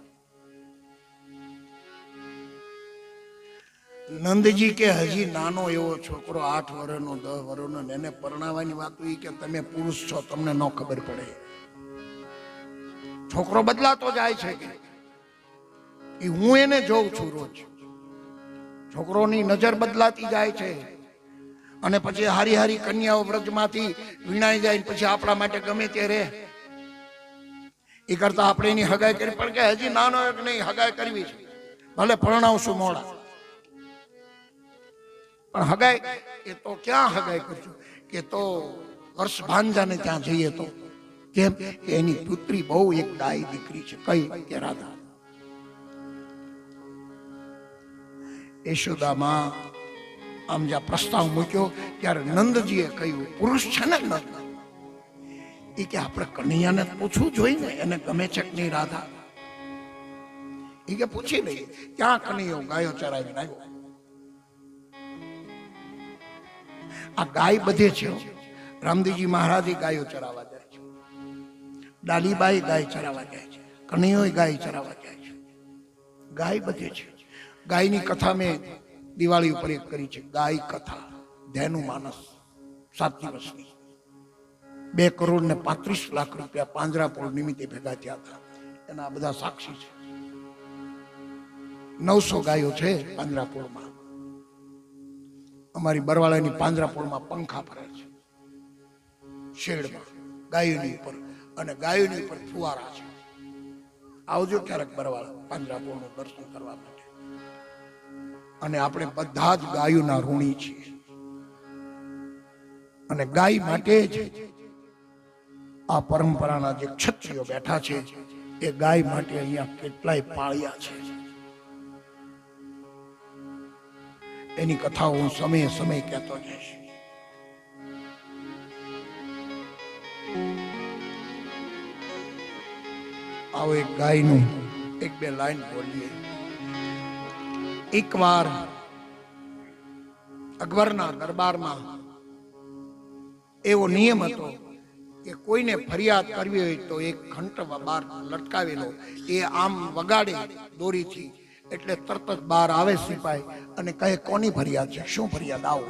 નંદજી કે હજી નાનો એવો છોકરો 8 વર્ષનો 10 વર્ષનો, એને પરણાવવાની વાત એ કે તમે પુરુષ છો, તમને ન ખબર પડે. છોકરો બદલાતો જાય છે કે હું એને જોઉં છું રોજ. છોકરોની નજર બદલાતી જાય છે. અને પછી હારી હારી કન્યાઓ વ્રજમાંથી વિણાઈ જાય, પછી આપણા માટે ગમે તે રહે. એ કરતા આપણે એની હગાઈ કરી, પણ કે હજી નાનો એક નહીં, હગાઈ કરવી છે, ભલે પરણાવશું મોડા, પણ હગાઈ એ તો ક્યાં હગાઈ કરશું, કે તો વર્ષ ભાંજાને ત્યાં જઈએ તો. કેમ કે એની પુત્રી બહુ એક ડાઈ દીકરી છે. કઈ કે રાધા. યશોદામાં આમ જ્યાં પ્રસ્તાવ મૂક્યો ત્યારે નંદજીએ કહ્યું, પુરુષ છે ને નંદ, એ કે આપણે કનૈયાને પૂછવું જોઈએ ને, એને ગમે છે કે નહીં રાધા. એ કે પૂછી લઈએ. ક્યાં કનૈયો ગાયો ચરાવીને આવ્યો. આ ગાય બધે છે. રામદેવજી મહારાજ ગાયો ચરાવવા જાય છે, ડાલીબાઈ ગાય ચરાવવા જાય છે, કનૈયો ગાય ચરાવવા જાય છે. ગાય બધે છે. ગાયની કથા મેં દિવાળી ઉપર એક કરી છે, ગાય કથા, ધેનુ માનસ, 7 દિવસની. 2,35,00,000 રૂપિયા પાંજરાપોળ નિમિત્તે ભેગા થયા હતા. એના બધા સાક્ષી છે. 900 ગાયો છે પાંજરાપોળમાં. અમારી બરવાળાની પાંજરાપોળમાં પંખા ફરે છે શેડમાં ગાયોની ઉપર, અને ગાયોની ઉપર ફુવારા છે. આવજો ક્યારેક બરવાળા પાંજરાપોળનું દર્શન કરવા માટે. અને આપણે બધા જ ગાયોના ઋણી છીએ. અને ગાય માટે જ આ પરંપરાના જે ક્ષત્રિયો બેઠા છે, એ ગાય માટે અહીંયા કેટલાય પાળ્યા છે. એની કથાઓ હું સમયે સમય કહેતો જઈશ. આવો એક ગાયનું 1-2 લાઈન બોલીએ. એકવાર અકબરના દરબારમાં એવો નિયમ હતો કે કોઈને ફરિયાદ કરવી હોય તો એક ઘંટ બહાર લટકાવેલો, એ આમ વગાડે દોરીથી, એટલે તરત જ બહાર આવે સિપાઈ અને કહે, કોની ફરિયાદ છે, શું ફરિયાદ, આવો.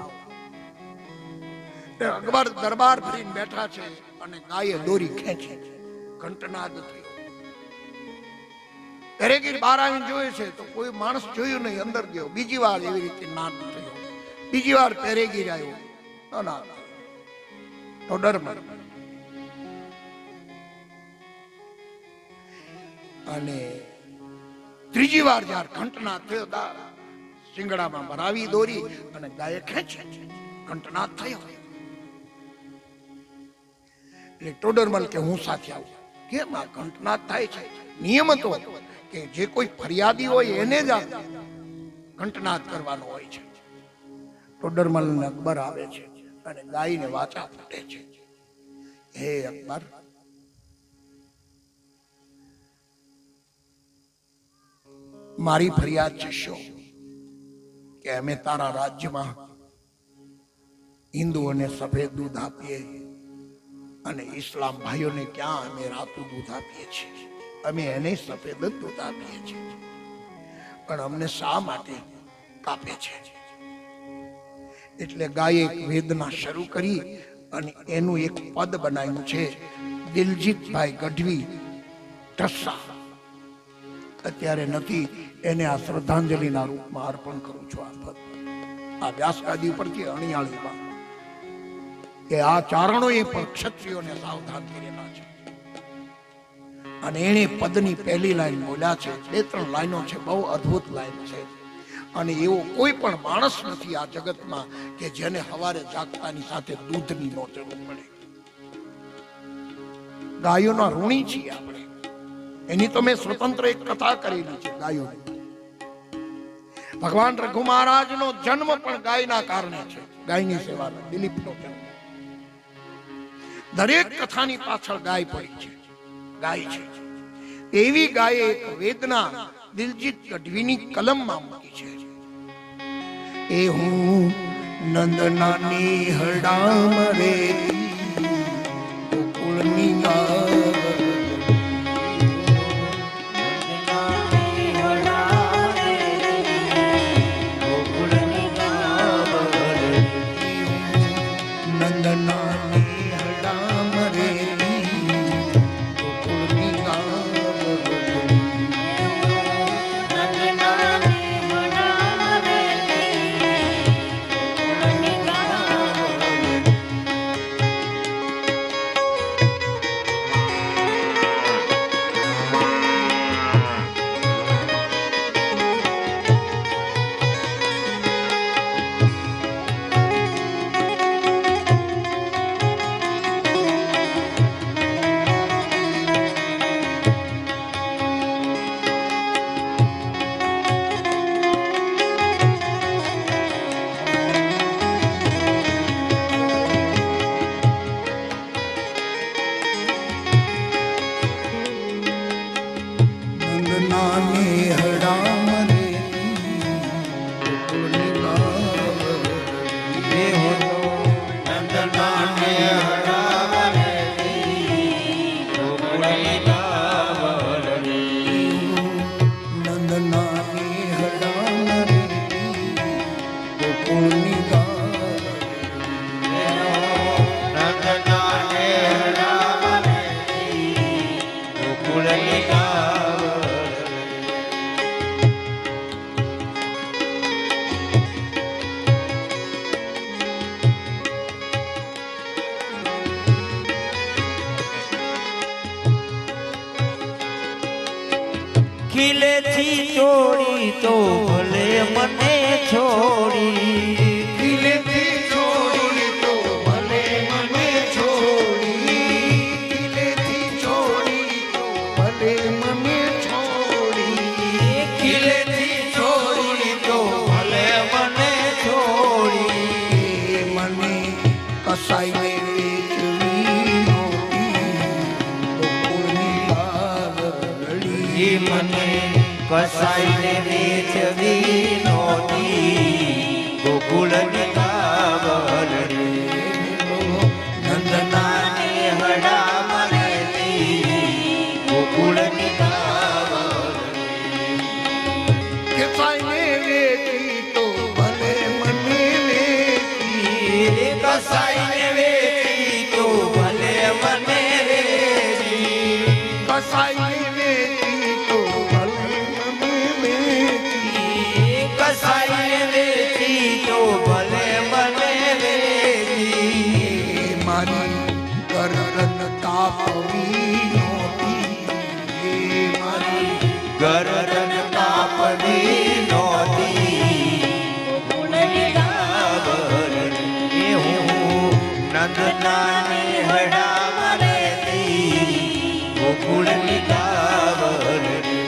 અકબર દરબાર ભરીને બેઠા છે અને ગાયે દોરી ખેંચી, ઘંટનાદ થયો. પેરેગીર બહાર આવીને જોયું છે તો કોઈ માણસ જોયું નહીં, અંદર ગયો. બીજી વાર એવી રીતે નાદ થયો. બીજી વાર પેરેગીર આવ્યો, ના તો ડરમાં. અને ત્રીજી વાર જયારે ઘંટનાદ થયો, શિંગડામાં ભરાવી દોરી અને ગાયે ખેંચે, ઘંટનાદ થયો. એટલે ટોડરમલ કે હું સાથે આવું. કેમ આ ઘંટનાદ થાય છે? નિયમ હતો કે જે કોઈ ફરિયાદી હોય એને જ ઘંટનાદ કરવાનો હોય છે. ટોડરમલ ને અકબર આવે છે અને ગાયને વાચા ફૂટે છે, હે અકબર, મારી ફરિયાદ છે શું કે અમે તારા રાજ્યમાં હિન્દુઓને સફેદ દૂધ આપીએ અને ઇસ્લામ ભાઈઓને ક્યાં અમે રાતું દૂધ આપીએ છીએ, અમે એને સફેદ જ દૂધ આપીએ છીએ, પણ અમને શા માટે કાપે છે? એટલે ગાયે એક વેદના શરૂ કરી અને એનું એક પદ બનાવ્યું છે, દિલજીતભાઈ ગઢવી ઢસા. અત્યારે નથી, એને આ શ્રદ્ધાંજલિના રૂપમાં અર્પણ કરું છું. આ પદ આ વ્યાસગાદી ઉપરથી અણિયાળીમાં કે આ ચારણોએ પણ ક્ષત્રિયોને સાવધાન કરેલા છે. અને એને પદની પહેલી લાઈન બોલ્યા છે, 2-3 લાઈનો છે, બહુ અદ્ભુત લાઈન છે. અને એવો કોઈ પણ માણસ નથી આ જગતમાં કે જેને હવારે જાગતાની સાથે દૂધની નો જરૂર પડે. ગાયોના ઋણી છીએ આપણે. એની તો મેં સ્વતંત્ર એક કથા કરેલી છે ગાયોની. ભગવાન રઘુ મહારાજનો જન્મ પણ ગાયના કારણે છે, ગાયની સેવાનો, દિલીપનો જન્મ. દરેક કથાની પાછળ ગાય પડી છે, ગાય છે. એવી ગાયે એક વેદના દિલજીત ગઢવીની કલમમાં મૂકી છે. એ હું નંદનાની હડામ રે ગોકુળની ખીલેથી ચોરી તો ભલે મને છોડી, ખીલેથી છોડી તો ભલે મને છોડી, ખીલેથી છોડી તો ભલે મને છોડી, ખીલેથી ચોરી તો ભલે મને છોડી, મને કસાઈને વેચવી નહોતી ગોકુળની બાવળી, મને કસાઈને વેચવી નહોતી ગોકુળની કાવલડી, નંદનાની હડા મને ગોકુળની કાવલડી, કસાઈને વેચી તો ભલે મને વેચી, કસાઈને વેચી તો ભલે મને વેચી, કસાઈને વેચી તો ભલે મને વેચી, કસાઈને વેચી તો ભલે મને વેચી, મારી ગરદન કાપવી નહોતી, મારી ગરદન કાપવી નહોતી ગોકુળની કાવલડી, હું નંદનાની હડા રહેતી ગોકુળની કાવલડી.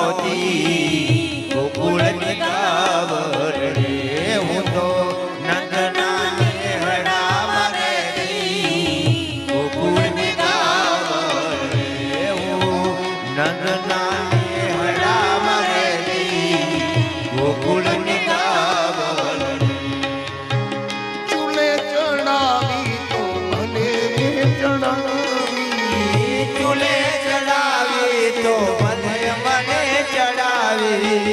નોતી ગોકુળની કાવર રે હું તો નંદના નેહડામાં રહેતી ગોકુળની કાવર રે હું નંદના નેહડામાં રહેતી ગોકુળની કાવર રે ચૂલે ચડાવી તો ભલે ચડાવી ચૂલે ચડાવી તો ભલે મને ચડાવી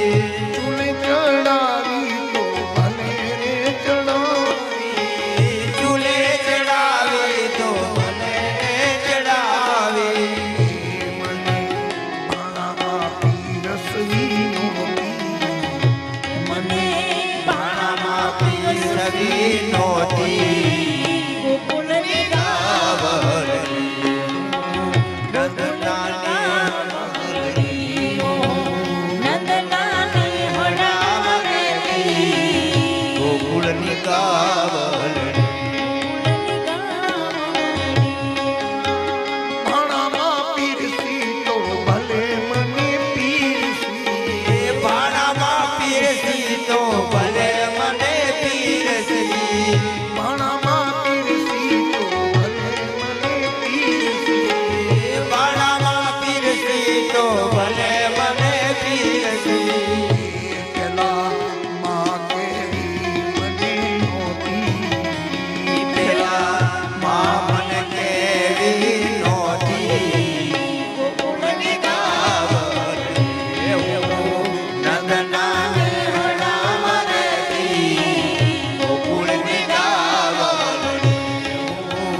ચૂલે ચડાવી તો ભલે રે ચડાવી ચૂલે ચડાવી તો ભલે ચડાવી મને ભાણામાં પીરસવી નહોતી. મને ભાણામાં પીરસવી નહોતી ગોકુળની કાવર રે નંદના નંદનાની હડામાં રહેતી ગોકુળની કાવર રે ભાણામાં પીરસી તો ભલે મને પીરસી ભાણામાં પીરસી તો ભલે મને પીરસી ભાણામાં પીરસી તો ભલે મને પીરસી ભાણામાં પીરસી તો ભલે મને પીરસી પેલા માં કેવી મને નહોતી. પેલા માં મને કેવી નહોતી ગોકુળની કાવર રે હું નંદના નેહડામાં રહેતી ગોકુળની કાવર રે હું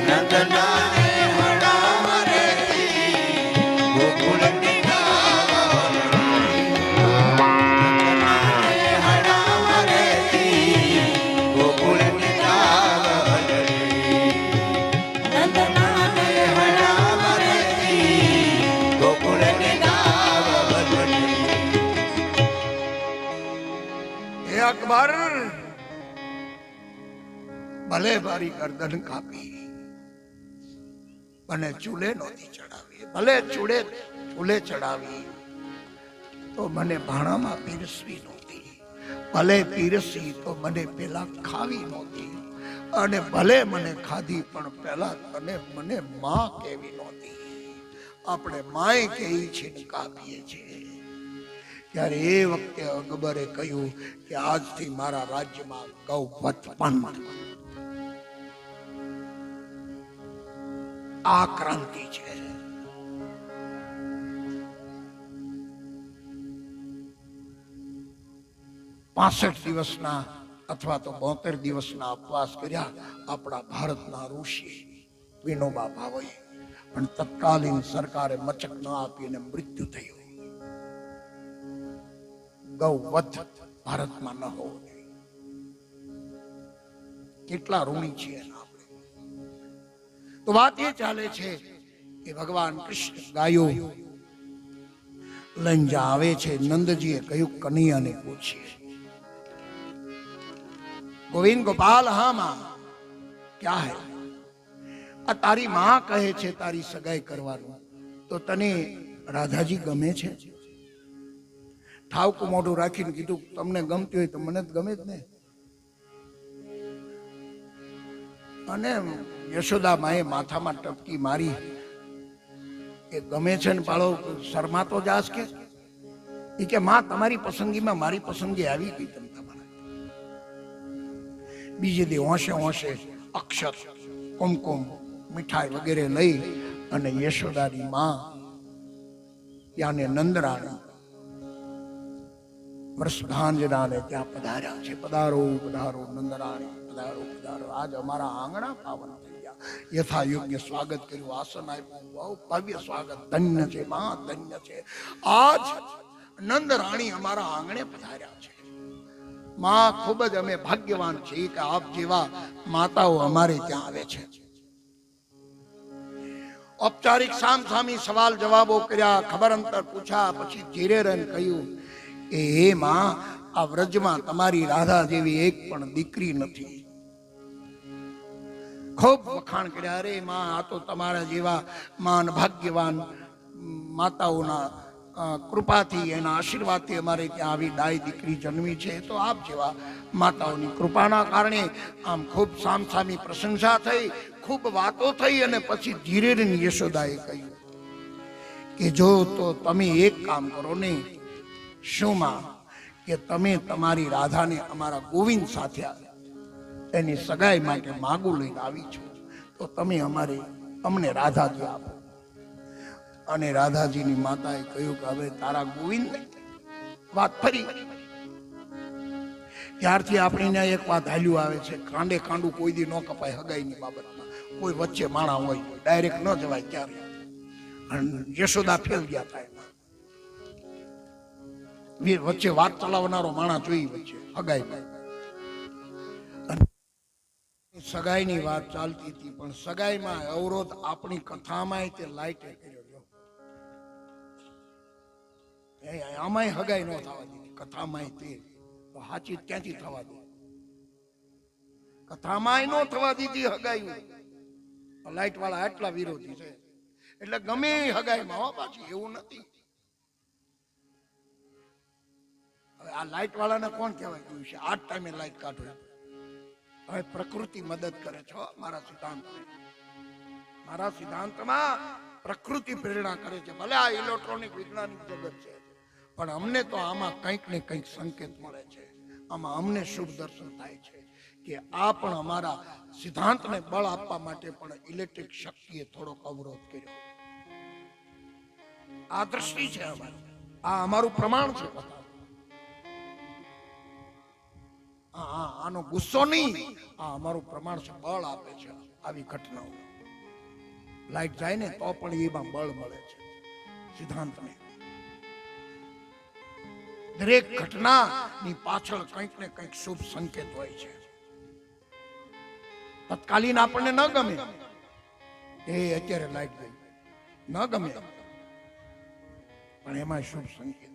નંદના નેહડામાં રહેતી ગોકુળની કાવર રે નંદના નેહડામાં રહેતી ગોકુળની કાવર રે નંદનાની હડામાં રહેતી ગોકુળની કાવર રે હે અકબર ભલે મારી ગરદન કાપી મને ચૂલે નહોતી ચડાવી. ભલે ચૂલે ચડાવી તો મને ભાણામાં પીરસવી નહોતી. ભલે પીરસી તો મને પેલા ખાવી નહોતી. અને ભલે મને ખાધી પણ પેલા તને મને માં કેવી નહોતી. આપણે માય કહી છીનકાવીએ છીએ. ત્યારે એ વખતે અકબરે કહ્યું કે આજથી મારા રાજ્યમાં ગૌવત બંધ. આ ક્રાંતિ છે. પાસઠ દિવસના અથવા તો 72 દિવસના ઉપવાસ કર્યા આપણા ભારતના ઋષિ વિનોબા ભાવેએ. પણ તત્કાલીન સરકારે મચક ન આપીને મૃત્યુ થયું. ગૌવધ ભારતમાં ન હોવું જોઈએ. કેટલા ઋણી છીએ આપણે. તો વાત એ ચાલે છે કે ભગવાન કૃષ્ણ ગાયો લઈને જ્યાં આવે છે, નંદજીએ કહ્યું કનૈયાને પૂછીએ, ગોવિંદ ગોપાલ હા માં ક્યા હૈ? આ તારી માં કહે છે તારી સગાઈ કરવાનું, તો તને રાધાજી ગમે છે? ઠાવકું મોઢું રાખીને કીધું તમને ગમતી હોય તો મને જ ગમે જ ને. અને યશોદા માએ માથામાં ટપકી મારી કે ગમે છે ને પાળો શરમાતો જાસ કે એ કે માં તમારી પસંદગીમાં મારી પસંદગી આવી ગઈ. તમે તમારા બીજે દી હોંશે હોંશે અક્ષત કુમકુમ મીઠાઈ વગેરે લઈ અને યશોદાની માં યાને નંદરાણી વર્ષધાંજરાને ત્યાં પધાર્યા છે. પધારો પધારો નંદરાણી, પધારો પધારો. આજ અમારા આંગણા પાવન થઈ ગયા. યથા યોગ્ય સ્વાગત કર્યું, આસન આપ્યું, બહુ ભવ્ય સ્વાગત. ધન્ય છે માં, ધન્ય છે. આજ નંદરાણી અમારા આંગણે પધાર્યા છે. માં ખૂબ જ અમે ભાગ્યવાન છીએ કે આપ જેવા માતાઓ અમારે ત્યાં આવે છે. ઔપચારિક સામસામી સવાલ જવાબો કર્યા, ખબર અંતર પૂછ્યા, પછી ધીરે રહીને કહ્યું કે હે માં, આ વ્રજમાં તમારી રાધા જેવી એક પણ દીકરી નથી. ખૂબ વખાણ કર્યા. અરે માં, આ તો તમારા જેવા માન ભાગ્યવાન માતાઓના કૃપાથી એના આશીર્વાદથી અમારે ત્યાં આવી ડાય દીકરી જન્મી છે. તો આપ જેવા માતાઓની કૃપાના કારણે આમ ખૂબ સામસામી પ્રશંસા થઈ, ખૂબ વાતો થઈ. અને પછી ધીરે ધીરે યશોદાએ કહ્યું કે જો તો તમે એક કામ કરો ને. શું માં? કે તમે તમારી રાધાને અમારા ગોવિંદ સાથે એની સગાઈ માટે માગું લઈને આવી છો, તો તમે અમને રાધાજી આપો. અને રાધાજીની માતાએ કહ્યું કે હવે તારા ગોવિંદ વાત ફરી. ત્યારથી આપણીને એક વાત હાલ્યું આવે છે, કાંડે કાંડું કોઈ દી ન કપાય હગાઈની બાબતમાં. કોઈ વચ્ચે માણા હોય ડાયરેક્ટ ન જવાય ક્યારે. અને યશોદા ફેલ ગયા હતા એમાં. વચ્ચે વાત ચલાવનારો માણા જોઈ વચ્ચે હગાઈ સગાઈની વાત ચાલતી હતી, પણ સગાઈમાં અવરોધ આપણી કથામાં તે લાઈટે કર્યો. આમાંય હગાઈ ન થવા દીધી, કથામાંય તે તો સાચી ક્યાંથી થવા દે? કથામાંય ન થવા દીધી હગાઈ. લાઈટ વાળા આટલા વિરોધી છે એટલે ગમે હગાઈમાં હો પાછી, એવું નથી. હવે આ લાઈટ વાળાને કોણ કહેવાય ગયું છે? આ ટાઈમે લાઈટ કાઢો. હવે પ્રકૃતિ મદદ કરે છો. મારા સિદ્ધાંતમાં પ્રકૃતિ પ્રેરણા કરે છે. ભલે આ ઇલેક્ટ્રોનિક વૈજ્ઞાનિક જગત છે, પણ અમને તો આમાં કંઈક ને કંઈક સંકેત મળે છે. આમાં અમને શુભ દર્શન થાય છે કે આ પણ અમારા સિદ્ધાંતને બળ આપવા માટે પણ ઇલેક્ટ્રિક શક્તિએ થોડોક અવરોધ કર્યો. આ દ્રષ્ટિ છે અમારી, આ અમારું પ્રમાણ છે. આનો ગુસ્સો નહીં, આ અમારું પ્રમાણ છે, બળ આપે છે આવી ઘટનાઓ. લાઈટ જાય ને તો પણ એમાં બળ મળે છે સિદ્ધાંતને. દરેક ઘટનાની પાછળ કંઈક ને કંઈક શુભ સંકેત હોય છે. તત્કાલીન આપણને ન ગમે, એ અત્યારે લાઈટ ગઈ ન ગમે, પણ એમાં શુભ સંકેત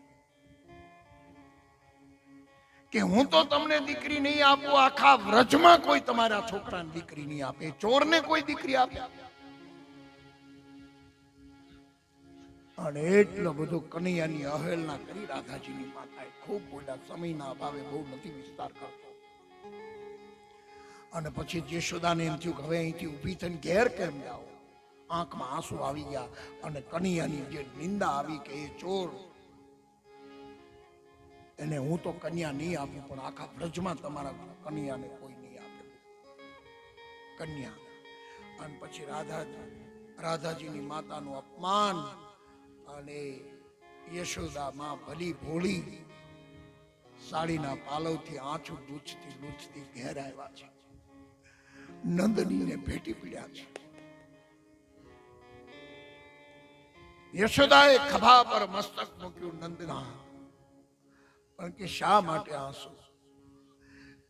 કે હું તો તમને દીકરી નહીં આપું. આખા વ્રજમાં કોઈ તમારા છોકરાને દીકરી નહીં આપે, ચોરને કોઈ દીકરી આપે. અને એટલો બધો કનૈયાની અવહેલના કરી રાધાજીની માતાએ. ખૂબ બોલ્યા, સમયના અભાવે બહુ નથી વિસ્તાર કરતો. અને પછી યશોદાને એમ થયું કે હવે અહીંથી ઊભી થઈને ઘેર કેમ જાઓ? આંખમાં આંસુ આવી ગયા અને કનૈયાની જે નિંદા આવી કે એ ચોર, એને હું તો કન્યા નહીં આપું, પણ આખા વ્રજમાં તમારા કન્યાને કોઈ નહીં આપે કન્યા. અને પછી રાધાજીની માતાનું અપમાન. અને યશોદા માં ભલી ભોળી સાડીના પાલવથી આંચું લૂછતી ઘેર આવ્યા છે. નંદનીને ભેટી પડ્યા છે. યશોદાએ ખભા પર મસ્તક મૂક્યું નંદના. પણ કે શા માટે આંસુ?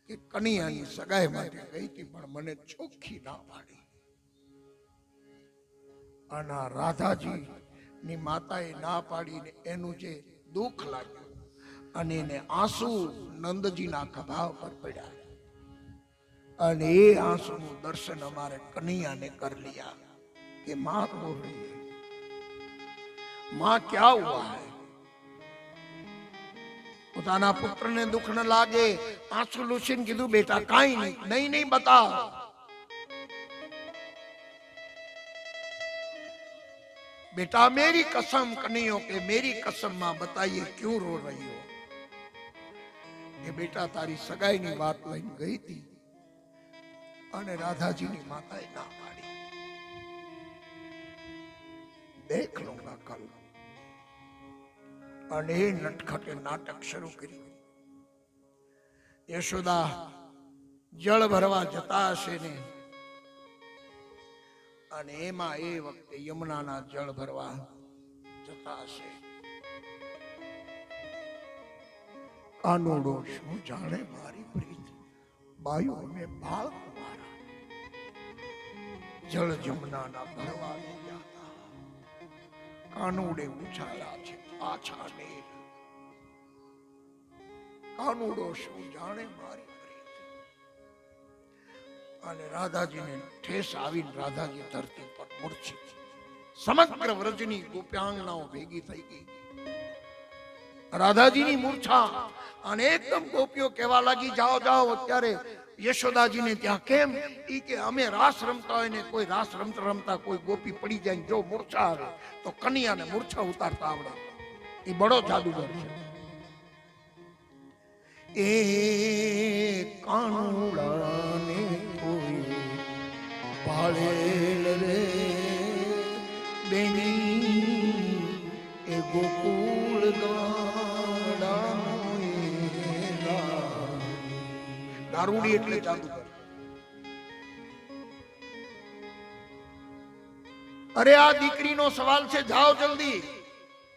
કે કનૈયાની સગાઈ માટે ગઈ હતી, પણ મને ચોખ્ખી ના પાડી. અને રાધાજી ની માતાએ ના પાડીને એનું જે દુઃખ લાગ્યું અને એને આંસુ નંદજીના ખભા પર પડ્યા. અને એ આંસુનું દર્શન અમારે કનૈયાને કર लिया કે माँ रो रही है, माँ क्या हुआ है? પોતાના પુત્રને દુઃખ ન લાગે, આંસુ લૂછીને કીધું બેટા કાંઈ નહીં બતા. बेटा मेरी कसम कन्हैया के मेरी कसम मां बताइए क्यों रो रही हो? ये बेटा तारी सगाई ની વાત લઈને ગઈ હતી અને રાધાજીની માતાએ ના પાડી. દેખ લૂંગા કલ. અને નટખટે નાટક શરૂ કર્યું. યશોદા જળ ભરવા જતા હશે ને, અને એમાં એ વખતે યમુનાના જળ ભરવા જતા હશે. કાનોડો શું જાણે મારી પ્રીત, બાયો મેં બાળ કુમારા. જળ જમુનાના ભરવા લઈ ગયા. કાનોડે ઉછાળ્યા છે પાછા નેર. કાનોડો શું જાણે મારી પ્રીત. અને રાધાજીને ઠેસ આવીને રાધાજી ધરતી પર મૂર્છિત. સમગ્ર વ્રજની ગોપ્યાંગનાઓ ભેગી થઈ ગઈ. રાધાજીની મૂર્છા અને એકદમ ગોપીઓ કહેવા લાગી, જાઓ જાઓ. અત્યારે યશોદાજીને ત્યાં કેમ? ઈ કે અમે રાસ રમતા હોય ને કોઈ રાસ રમતા રમતા કોઈ ગોપી પડી જાય ને જો મૂર્છા આવે તો કન્યાને મૂર્છા ઉતારતા આવડે. એ બડો જાદુગર છે. એ કાનુડાને કોઈ ભાળેલ રે બેની એ ગોકુળ દારૂડી એટલે જાદુગર. અરે આ દીકરીનો સવાલ છે, જાઓ જલ્દી.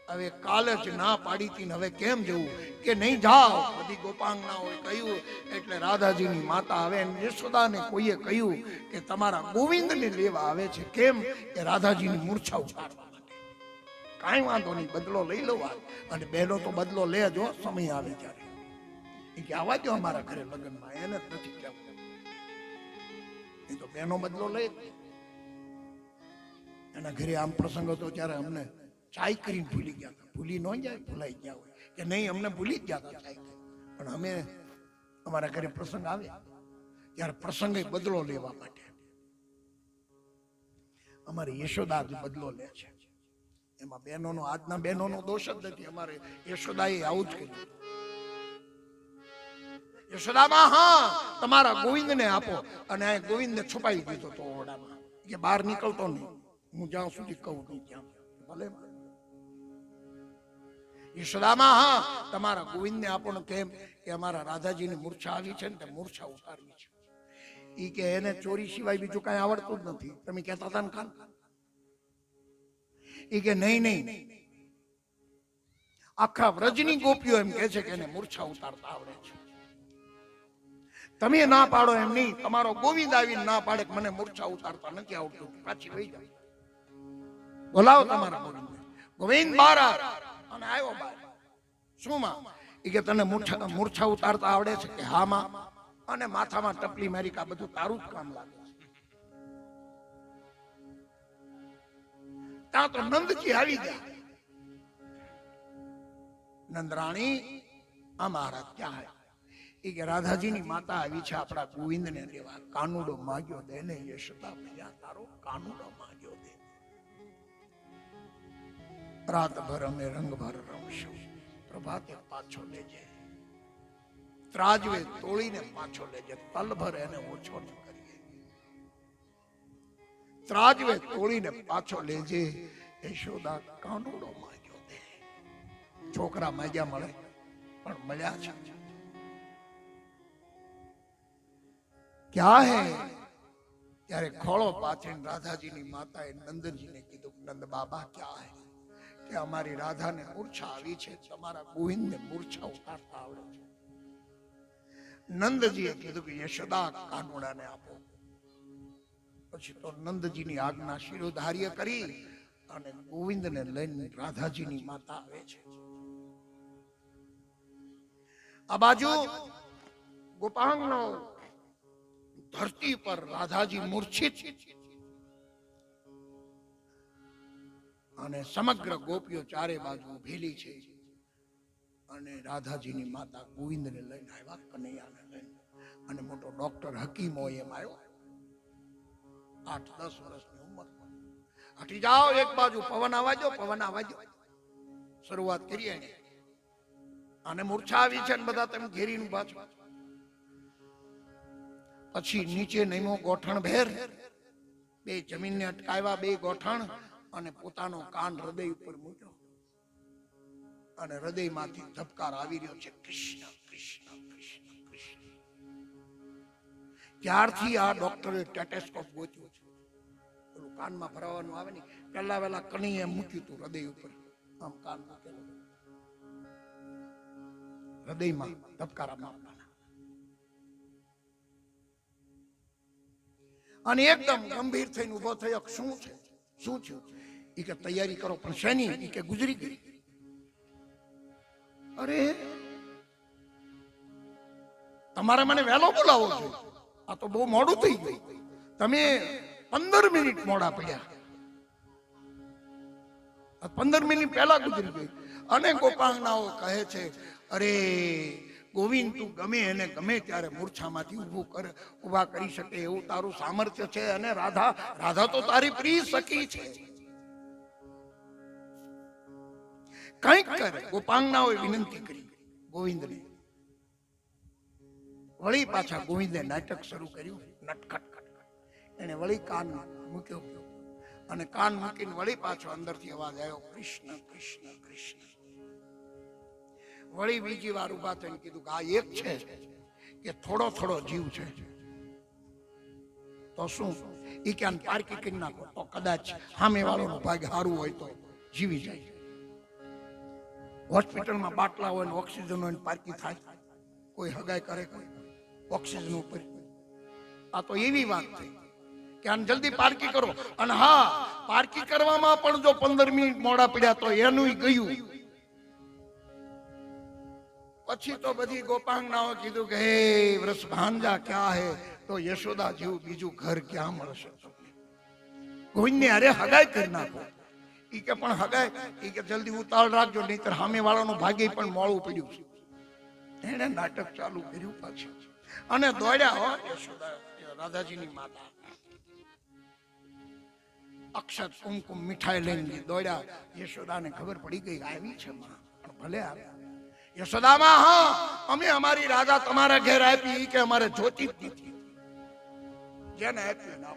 હવે કાલે જ ના પાડી હતી, હવે કેમ જવું? કે નહીં જાઓ. બધી ગોપાંગનાઓએ કહ્યું એટલે રાધાજીની માતા આવે યશોદાને કોઈએ કહ્યું કે તમારા ગોવિંદને લેવા આવે છે. કેમ? કે રાધાજીની મૂર્છા ઉતારવા માટે. કાંઈ વાંધો નહીં, બદલો લઈ લો. અને બહેનો તો બદલો લે જો સમય આવે ત્યારે. એ કે આવા દો અમારા ઘરે લગ્નમાં, એને જ નથી કહેવું. એ તો બહેનો બદલો લે. એના ઘરે આમ પ્રસંગ હતો ત્યારે અમને ચાય કરીને ભૂલી ગયા હતા. ભૂલી ન જાય, ભૂલાઈ ગયા હોય કે નહીં, અમને ભૂલી જ ગયા હતા ચાય. પણ અમે અમારા ઘરે પ્રસંગ આવે ત્યારે પ્રસંગે બદલો લેવા માટે અમારી યશોદા બદલો લે છે. એમાં બહેનોનો, આજના બહેનોનો દોષ જ નથી. અમારે યશોદાએ આવું જ કર્યું. યશોદામાં હા તમારા ગોવિંદને આપો. અને આ ગોવિંદને છુપાઈ દીધો તો ઓરડામાં કે બહાર નીકળતો નહીં, હું જ્યાં સુધી કહું નહીં ત્યાં. ભલે યશોદામાં હા તમારા ગોવિંદને આપો. કેમ? કે અમારા રાધાજીની મૂર્છા આવી છે ને તે મૂર્છા ઉતારવી છે. ઈ કે એને ચોરી સિવાય બીજું કઈ આવડતું જ નથી. તમે કહેતા હતા ને કાન? ઈ કે નહીં નહીં, આખા વ્રજની ગોપીઓ એમ કે છે કે એને મૂર્છા ઉતારતા આવડે છે. તમે ના પાડો એમ નહીં, તમારો ગોવિંદ આવીને ના પાડે કે મને મૂર્છા ઉતારતા નથી આવડતું, પાછી વહી જાય. બોલાવો તમારા ગોવિંદ. ગોવિંદ બહાર અને આવ્યો બહાર. શું માં? એ કે તને મૂર્છા ઉતારતા આવડે છે? કે હા માં. અને માથામાં ટપલી મારી કે આ બધું તારું જ કામ લાગે. ત્યાં તો નંદજી આવી ગયા. નંદરાણી આ મહારાજ ક્યાં હે? એ કે રાધાજીની માતા આવી છે આપણા ગોવિંદને લેવા. કાનુડો માગ્યો દે ને યશોદા ભૈયા, તારો કાનુડો માગ્યો દે. રાતભર અમે રંગભર રમશું, પ્રભાતે પાછો લેજે. ત્રાજવે તોડીને પાછો લેજે, તલભર એને ઓછો ન કરીએ. ત્રાજવે તોડીને પાછો લેજે. યશોદા કાનુડો માગ્યો દે. છોકરા માગ્યા મળે, પણ મળ્યા છે ક્યાં હે? ત્યારે ખોળો પાથરીને રાધાજીની માતાએ નંદજીને કીધું, નંદ બાબા ક્યાં હે? કે અમારી રાધાને મૂર્છા આવી છે, તમારા ગોવિંદને મૂર્છા ઉતારતા આવડે છે. નંદજીએ કીધું કે યશોદા કાનુડાને આપો. પછી તો નંદજીની આજ્ઞા શિરોધાર્ય કરી અને ગોવિંદને લઈને રાધાજીની માતા આવે છે. આ બાજુ ગોપાંગનો ધરતી પર રાધાજી મૂર્છિત અને સમગ્ર ગોપીઓ ચારે બાજુ ઉભેલી છે. અને રાધાજીની માતા ગોવિંદને લઈને આવ્યા, કનૈયાને લઈને. અને મોટો ડોક્ટર હકીમો એમ આવ્યો, 8-10 વર્ષની ઉંમર. હટી જાઓ એક બાજુ, પવન આવાજો, પવન આવાજો. શરૂઆત કરીએ. અને મૂર્છા આવી છે ને બધા તમે ઘેરીનું પાછું. પછી નીચે નમ્યો ગોઠણ ભેર, બે જમીનને અટકાવ્યા, બે ગોઠણ, અને પોતાનો કાન હૃદય ઉપર મૂક્યો. અને હૃદયમાંથી ધબકાર આવી રહ્યો છે, કૃષ્ણ કૃષ્ણ કૃષ્ણ કૃષ્ણ. ત્યારથી આ ડોક્ટરે ટેટેસ્કોપ ગોત્યું છે. પેલું કાનમાં ભરાવાનું આવે ને, પહેલા વહેલા કણીએ મૂક્યું હતું હૃદય ઉપર, આમ કાન મૂકેલું, હૃદયમાં ધબકારા મારવાના. અને એકદમ ગંભીર થઈને ઉભો થયો. શું છે, શું થયું? એ કે તૈયારી કરો. પણ શેની? એ કે ગુજરી ગઈ. અરે તમારે મને વહેલો બોલાવો છો, આ તો બહુ મોડું થઈ ગયું. તમે 15 મિનિટ મોડા પડ્યા. આ 15 મિનિટ પહેલા ગુજરી ગઈ. અને ગોપાંગનાઓ કહે છે, અરે ગોવિંદ, તું ગમે એને ગમે ત્યારે મૂર્છામાંથી ઊભા કરી શકે એવું તારું સામર્થ્ય છે. અને રાધા તો તારી પ્રિય સખી છે, કંઈક કરે. ગોપાંગનાઓએ વિનંતી કરી ગોવિંદને. વળી પાછા ગોવિંદે નાટક શરૂ કર્યું. નટખટ એને વળી કાન મૂક્યો અને કાન મૂકીને વળી પાછો અંદરથી અવાજ આવ્યો, કૃષ્ણ કૃષ્ણ કૃષ્ણ. વળી બીજી વાર ઉભા થઈને કીધું કે આ એક છે કે થોડો થોડો જીવ છે, તો શું એ ક્યાં પારકી કરી નાખો તો કદાચ સામે વાળાનો ભાગ સારું હોય તો જીવી જાય. હોસ્પિટલમાં બાટલા હોય ને ઓક્સિજન હોય ને પારકી થાય, કોઈ હગાઈ કરે કોઈ ઓક્સિજન ઉપર. આ તો એવી વાત થઈ કે આને જલ્દી પારકી કરો. અને હા, પારકી કરવામાં પણ જો 15 મિનિટ મોડા પડ્યા તો એનું ગયું. પછી તો બધી ગોપાંગનાઓ કીધું કે હે વૃષ ભાંજા ક્યાં હે, તો યશોદા જેવું બીજું ઘર ક્યાં મળશે. કોઈને અરે હગાઈ કરી નાખો. ઈ કે પણ હગાઈ, ઈ કે જલ્દી ઉતાળ રાખજો, નહીતર સામે વાળાનું ભાગ્ય પણ મોડું પડ્યું છે. એને નાટક ચાલુ કર્યું પાછું અને દોડ્યા હો યશોદા, રાધાજીની માતા, અક્ષત કુમકુમ મીઠાઈ લઈને દોડ્યા. યશોદાને ખબર પડી ગઈ આવી છે માં, પણ ભલે આવ્યા. યશોદામાં, હા અમે અમારી રાધા તમારા ઘેર આપી કે અમારે જોતી જ નથી, જેને આપી ના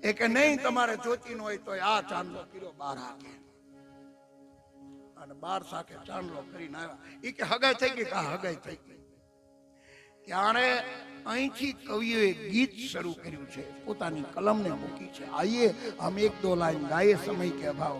એ કે નહીં તમારે જોતી ન હોય તો આ ચાંદલો કિલો બહાર હાકે. અને બાર સાથે ચાંદલો કરીને આવ્યા. એ કે હગાઈ થઈ ગઈ, કા હગાઈ થઈ ગઈ. ત્યારે અહીંથી કવિઓએ ગીત શરૂ કર્યું છે, પોતાની કલમને મૂકી છે. આઈએ હમ એક દો લાઈન ગાયે સમય કે અભાવ.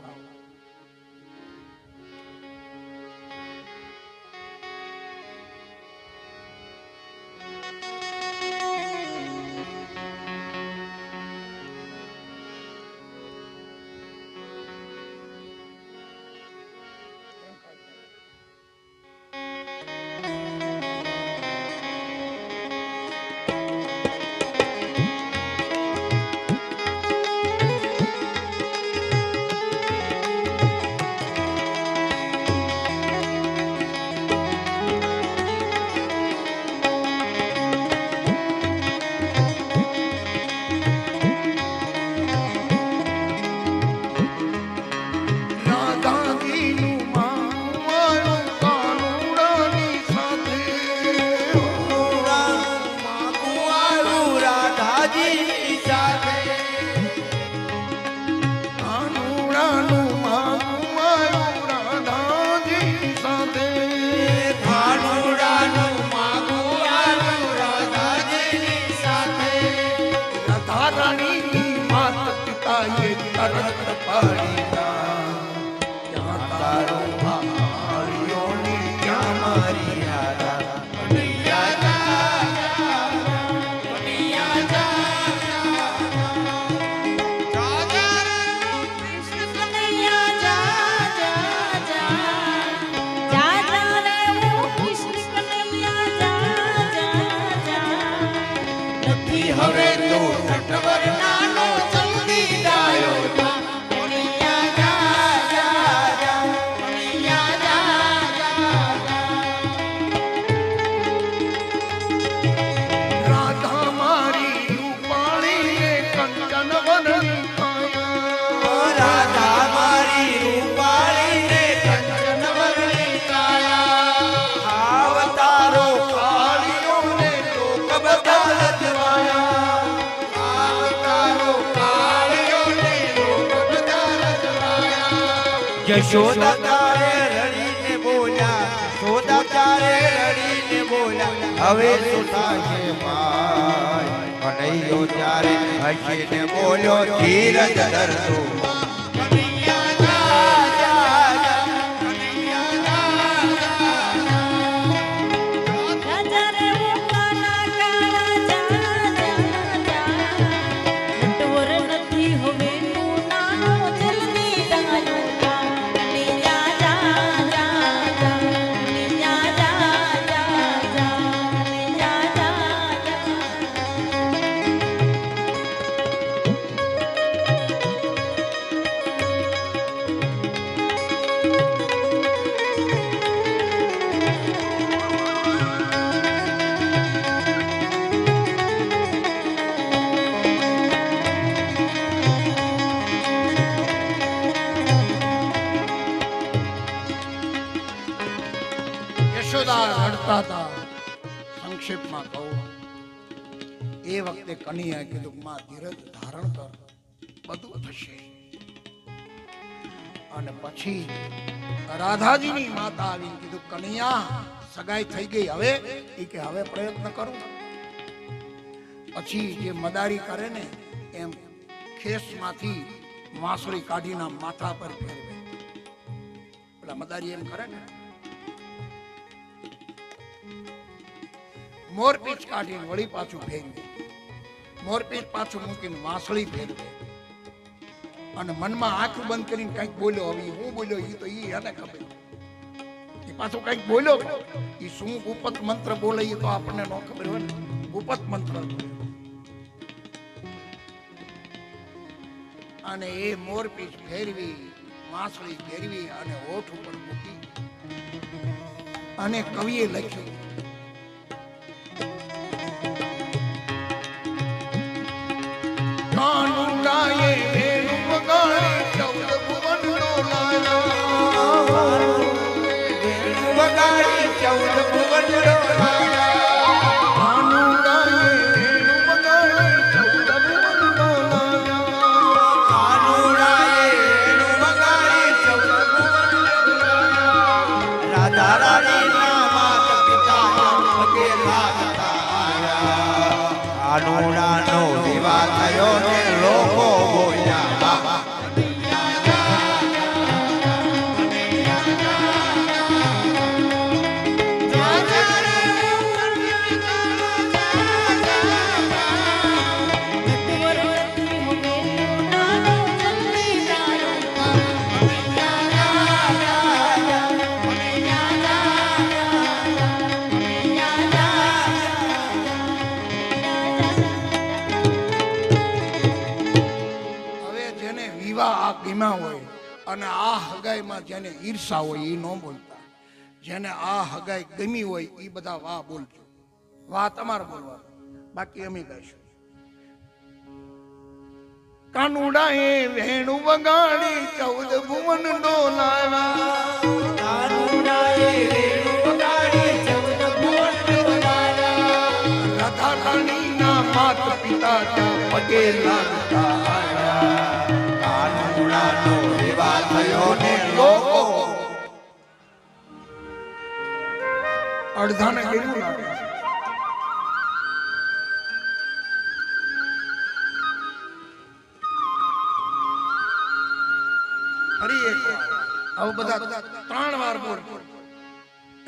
હવે તો નટવર નાનો જલ્દી ડાયો જા, કનૈયા જા જા જા, કનૈયા જા જા જા. રાધા મારી રૂપાળી કંચન વનની કાયા, રાધા મારી રૂપાળી રે કંચન વરણી કાયા. અવતારો કાળીઓને લોક બધા રજવાયા. યશોદા તારે રડીને બોલ્યા, યશોદા તારે રડીને બોલ્યા, હવે શું થશે માય. કનૈયો ત્યારે હસીને બોલ્યો, ધીરજ ધરજો. કનૈયા જા જા જા, કનૈયા જા જા જા. રાજા રે કાના કાળા જા જા જા, નટવર નથી હવે તું નાનો જલ્દી ડાયો જા, કનૈયા જા જા જા, કનૈયા જા જા જા, કનૈયા જા જા. કથા સંક્ષેપમાં કહું, એ વખતે કનૈયાએ કીધું માં ધીરજ ધારણ કર, બધું થશે. અને પછી રાધાજીની માતા આવીને કીધું કનૈયા સગાઈ થઈ ગઈ, હવે એ કે હવે પ્રયત્ન કરું. પછી જે મદારી કરે ને એમ ખેસમાંથી વાંસળી કાઢીને માથા પર ફેરવે. પેલા મદારી એમ કરે ને, મોરપીંછ કાઢીને વળી પાછું ફેરવે, મોરપીંછ પાછું મૂકીને વાંસળી ફેરવે. અને મનમાં આંખું બંધ કરીને કઈક બોલ્યો. હવે હું બોલ્યો એ તો એને ખબર. એ પાછું કઈક બોલ્યો, એ શું ગુપ્ત મંત્ર બોલે એ તો આપણને ન ખબર હોય ને. ગુપ્ત મંત્ર અને એ મોરપીંછ ફેરવી, વાંસળી ફેરવી અને હોઠ ઉપર મૂકી. અને કવિએ લખ્યું, કાનુડાએ વેણુ વગાડી 14 ભુવન ડોલાયા. વેણુ વગાડી 14 ભુવન ડોલાયા. કાનુડાએ વેણુ વગાડી 14 ભુવન ડોલાયા. કાનુડાએ વેણુ વગાડી 14 ભુવન ડોલાયા. રાધા રાણીના માતા પિતા પગે લાગતા આયા. કાનુડાનો વિવાહ થયો ને લોકો બોલ્યા હોય અને આ હગાઈમાં જેને ઈર્ષા હોય એ ન બોલતા. જેને આ હગાઈ ગમી હોય એ બધા વાહ બોલજો. વાહ તમારે બોલવાનું, બાકી અમે ગાઈશું. કાનુડાએ વેણુ વગાડી 14 ભુવન ડોલાવ્યા. કાનુડાએ વેણુ વગાડી 14 ભુવન ડોલાવ્યા. રાધા રાણીના માતા પિતા પગે લાગતા આવ્યા. કાનુડાનો વિવાહ થયો ને લોકો અડધાને કેવું લાગે? ફરી એક વાર આવું બધા 3 વાર બોલ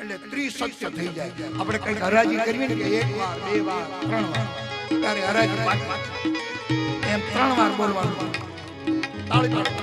એટલે 30 સત્ય થઈ જાય. આપણે કઈક હરાજી કરવી ને કે 1 વાર 2 વાર 3 વાર, ત્યારે હરાજી એમ 3 વાર બોલવાનું. તાળી પાડો.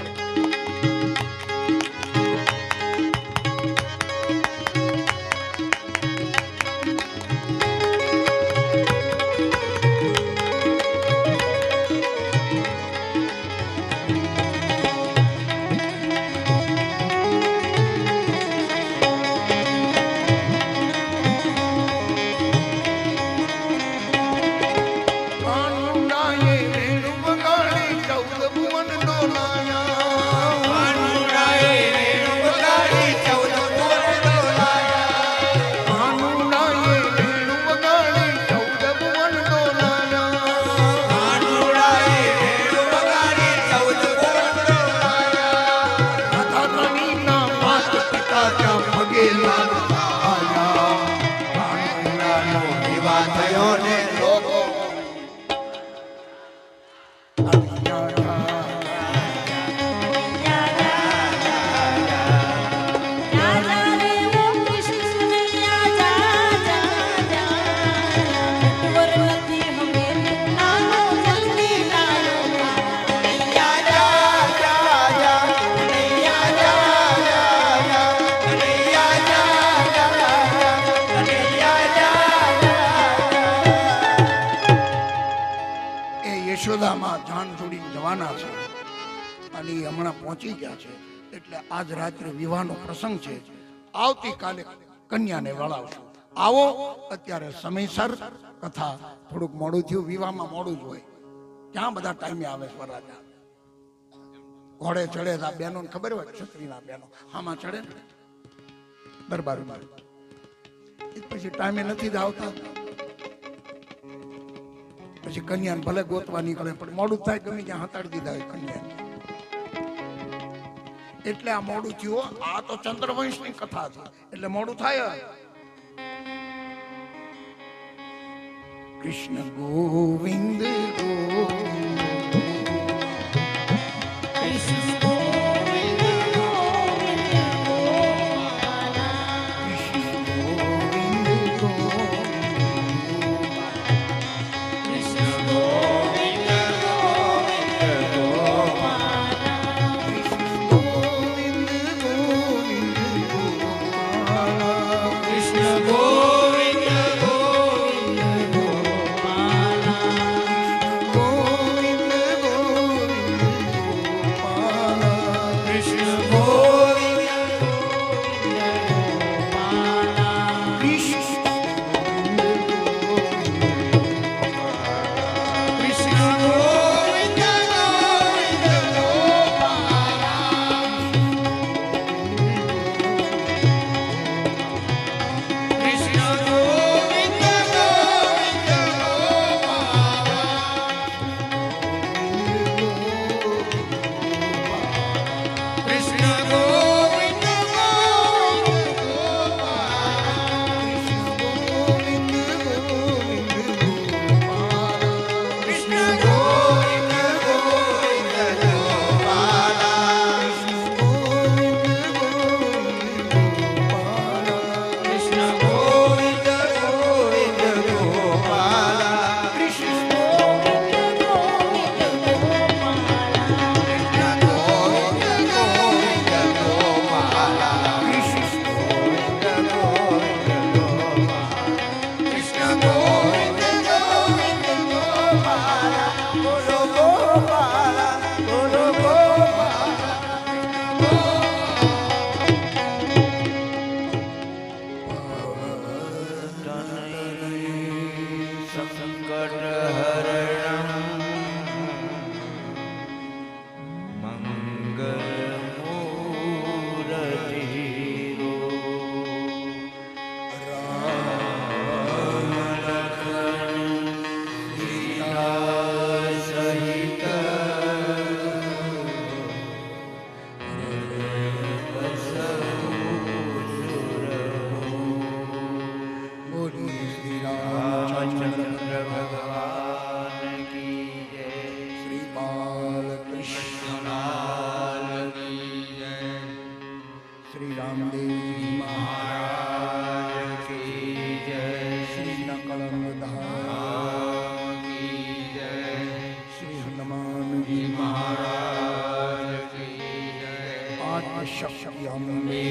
યશોદામાં જાન જોડીને જવાના છે અને હમણાં પહોંચી ગયા છે. એટલે આજ રાત્રે વિવાહનો પ્રસંગ છે. આવતીકાલે કન્યાને વળાવશું. આવો અત્યારે સમયસર. કથા થોડુંક મોડું થયું, વિવાહમાં મોડું જ હોય. ક્યાં બધા ટાઈમે આવે વરરાજા? ઘોડે ચડે આ બહેનો ખબર હોય, ક્ષત્રિયના બહેનો આમાં ચડે ને દરબારમાં. એ પછી ટાઈમે નથી જ આવતા. પછી કન્યાને ભલે ગોતવા નીકળે પણ મોડું થાય ગમે ત્યાં હતાડી દીધા હોય કન્યાને. એટલે આ મોડું થયું. આ તો ચંદ્રવંશની કથા છે એટલે મોડું થાય. કૃષ્ણ ગોવિંદ ગોવિંદ કૃષ્ણ ગોવિંદ ગોવિંદ ગોપાલા કૃષ્ણ ગોવિંદ ગોવિંદ કૃષ્ણ ગોવિંદ ગોવિંદ ગોપાલા કૃષ્ણ ગોવિંદ ગોવિંદ ગોપાલા કૃષ્ણ ગોવિંદ ગોવિંદ ગોવિંદ ગોપાલા કૃષ્ણ ગોવિંદ કૃષ્ણ ગોવિંદ ગોવિંદ કૃષ્ણ ગોવિંદ ગોવિંદ કૃષ્ણ ગોવિંદ કૃષ્ણ ગોવિંદ ગોવિંદ ગોપાલા કૃષ્ણ ગોવિંદ ગોવિંદ ગોપાલા કૃષ્ણ ગોવિંદ ગોવિંદ ગોપાલા કૃષ્ણ ગોવિંદ ગોવિંદ ગોપાલા કૃષ્ણ ગોવિંદ ગોવિંદ ગોપાલા કૃષ્ણ ગોવિંદ ગોવિંદ ગોપાલા બોલો ગોપાલા બોલો સંકટ હરણ મંગલ મૂરતિ સહિત રામચંદ્ર ભગવાન કી જય શ્રી બાલકૃષ્ણ લાલ કી જય શ્રી રામદેવજી મહારાજ કી જય શ્રી નકળંગધામ કી જય શ્રી હનુમાનજી મહારાજ કી જય આદ્ય શક્તિ અંબે